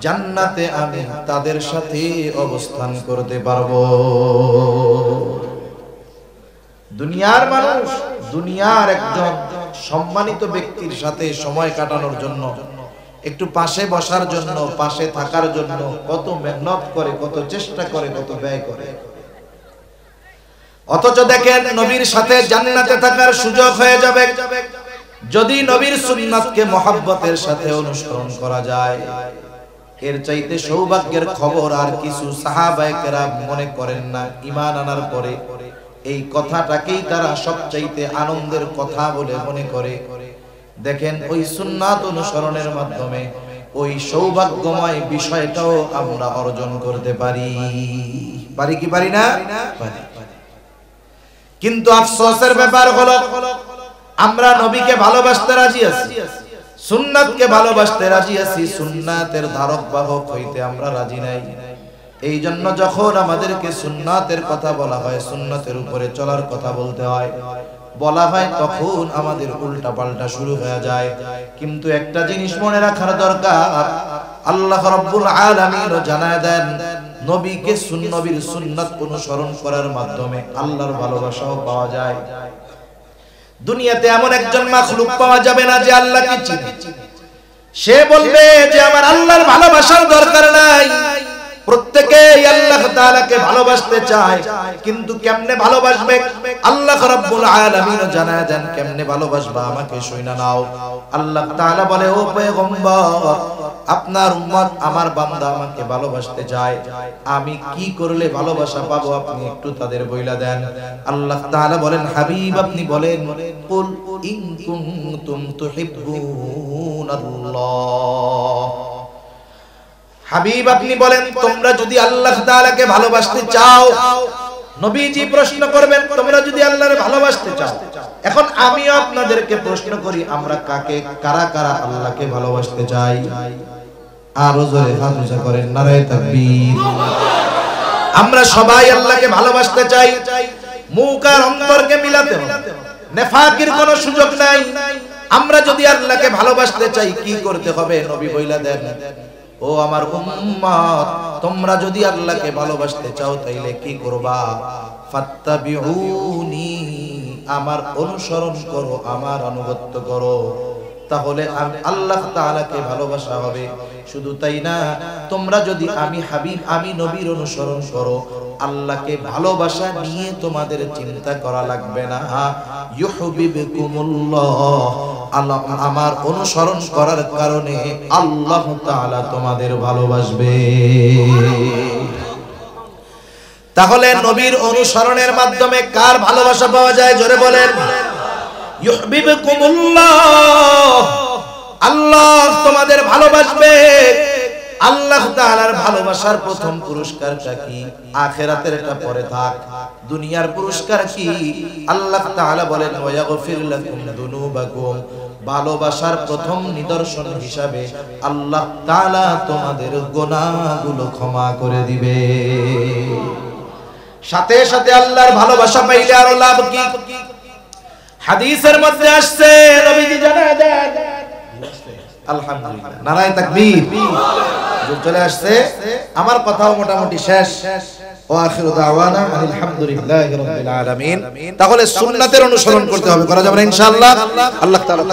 জান্নাতে আমি তাদের সাথে অবস্থান করতে পারবো। দুনিয়ার মানুষ, দুনিয়ার একজন সম্মানিত ব্যক্তির সাথে সময় কাটানোর জন্য, একটু পাশে বসার জন্য, পাশে থাকার জন্য কত মেহনত করে, কত চেষ্টা করে, কত ব্যয় করে। অথচ দেখেন নবীর সাথে জান্নাতে থাকার সুযোগ হয়ে যাবে যদি নবীর সুন্নাতকে মহব্বতের সাথে অনুসরণ করা যায়। এর চাইতে সৌভাগ্যের খবর আর কিছু সাহাবায়ে কেরাম মনে করেন না। ঈমান আনার পরে এই কথাটাকেই তারা সবচাইতে আনন্দের কথা বলে মনে করে। দেখেন ওই সুন্নাত অনুসরণের মাধ্যমে ওই সৌভাগ্যময় বিষয়টাও আমরা অর্জন করতে পারি। পারি কি পারি না? পারি। কিন্তু আফসোসের ব্যাপার হলো আমরা নবীকে ভালোবাসতে রাজি আছি, সুন্নাতকে ভালোবাসতে রাজি আছি, সুন্নাতের ধারক বাহক হইতে আমরা রাজি নাই। এই জন্য যখন আমাদেরকে সুন্নাতের কথা বলা হয়, সুন্নাতের উপরে চলার কথা বলতে হয়, বলা হয়, তখন আমাদের উল্টা পাল্টা শুরু হয়ে যায়। কিন্তু একটা জিনিস মনে রাখার দরকার, আল্লাহ রাব্বুল আলামিন জানায় দেন নবীকে নবীর সুন্নাত অনুসরণ করার মাধ্যমে আল্লাহর ভালোবাসাও পাওয়া যায়। দুনিয়াতে এমন একজন মাখলুক পাওয়া যাবে না যে আল্লাহকে চিনে, সে বলবে যে আমার আল্লাহর ভালোবাসার দরকার নাই। প্রত্যেকেই আল্লাহ তাআলাকে ভালোবাসতে চায়, কিন্তু কেমনে ভালোবাসবে আল্লাহ রাব্বুল আলামিন জানায় দেন কেমনে ভালোবাসবা আমাকে শুইনা নাও। আল্লাহ তাআলা বলে, ও পয়গম্বর, আপনার উম্মত আমার বান্দা আমাকে ভালোবাসতে চায়, আমি কি করলে ভালোবাসা পাবো আপনি একটু তাদের বইলা দেন। আল্লাহ তাআলা বলেন, হাবিব আপনি বলেন, কুল ইন কুনতুম তুহিব্বুনাল্লাহ, হাবিব আপনি বলেন তোমরা যদি আল্লাহ তাআলাকে ভালোবাসতে চাও। নবীজি প্রশ্ন করবেন, তোমরা যদি আল্লাহরে ভালোবাসতে চাও। এখন আমিও আপনাদেরকে প্রশ্ন করি, আমরা কাকে কারা কারা আল্লাহকে ভালোবাসতে চাই? আরো জোরে হাত উঁচা করেন, নারায়ে তাকবীর। আমরা সবাই আল্লাহকে ভালোবাসতে চাই, মুখ আর অন্তরকে মিলাতে হবে, নেফাকির কোনো সুযোগ নাই। আমরা যদি আল্লাহকে ভালোবাসতে চাই কি করতে হবে? নবী বইলা দেন, ও আমার উম্মত, তোমরা যদি আল্লাহকে ভালোবাসতে চাও তাইলে কি করবা? ফাত্তাবিউনি, আমার অনুসরণ করো, আমার আনুগত্য করো, তাহলে আল্লাহ তাআলাকে ভালোবাসা হবে। শুধু তাই না, তোমরা যদি আমি হাবিব আমি নবীর অনুসরণ করো, আল্লাহকে ভালোবাসা নিয়ে তোমাদের চিন্তা করা লাগবে না। ইউহিব্বুকুমুল্লাহ, আল্লাহ আমার অনুসরণ করার কারণে আল্লাহ তাআলা তোমাদের ভালোবাসবে। তাহলে নবীর অনুসরণের মাধ্যমে কার ভালোবাসা পাওয়া যায়? জোরে বলেন, ইউহিব্বুকুমুল্লাহ, আল্লাহ তোমাদের ভালোবাসবে। আল্লাহ তাআলার ভালোবাসার প্রথম পুরস্কারটা কি? আখিরাতের এটা পরে থাক, দুনিয়ার পুরস্কার কি? আল্লাহ তাআলা বলেন, ওয়া ইয়াগফির লাকুম যুনুবাকুম, ভালোবাসার প্রথম নিদর্শন হিসাবে আল্লাহ তাআলা তোমাদের গুনাহগুলো ক্ষমা করে দিবে। সাথে সাথে আল্লাহর ভালোবাসা পাইলে আরো লাভ কি? হাদিসের মধ্যে আসছে, নবীজি জানায় দেন, আলহামদুলিল্লাহ, নারায়ে তাকবীর, চলে আসছে। আমার কথাও মোটামুটি শেষ। ওয়া আখিরু দাওয়ানা আলহামদুলিল্লাহি রাব্বিল আলামিন। তাহলে সুন্নাতের অনুসরণ করতে হবে, করা যাবে না ইনশাআল্লাহ। আল্লাহ তাআলা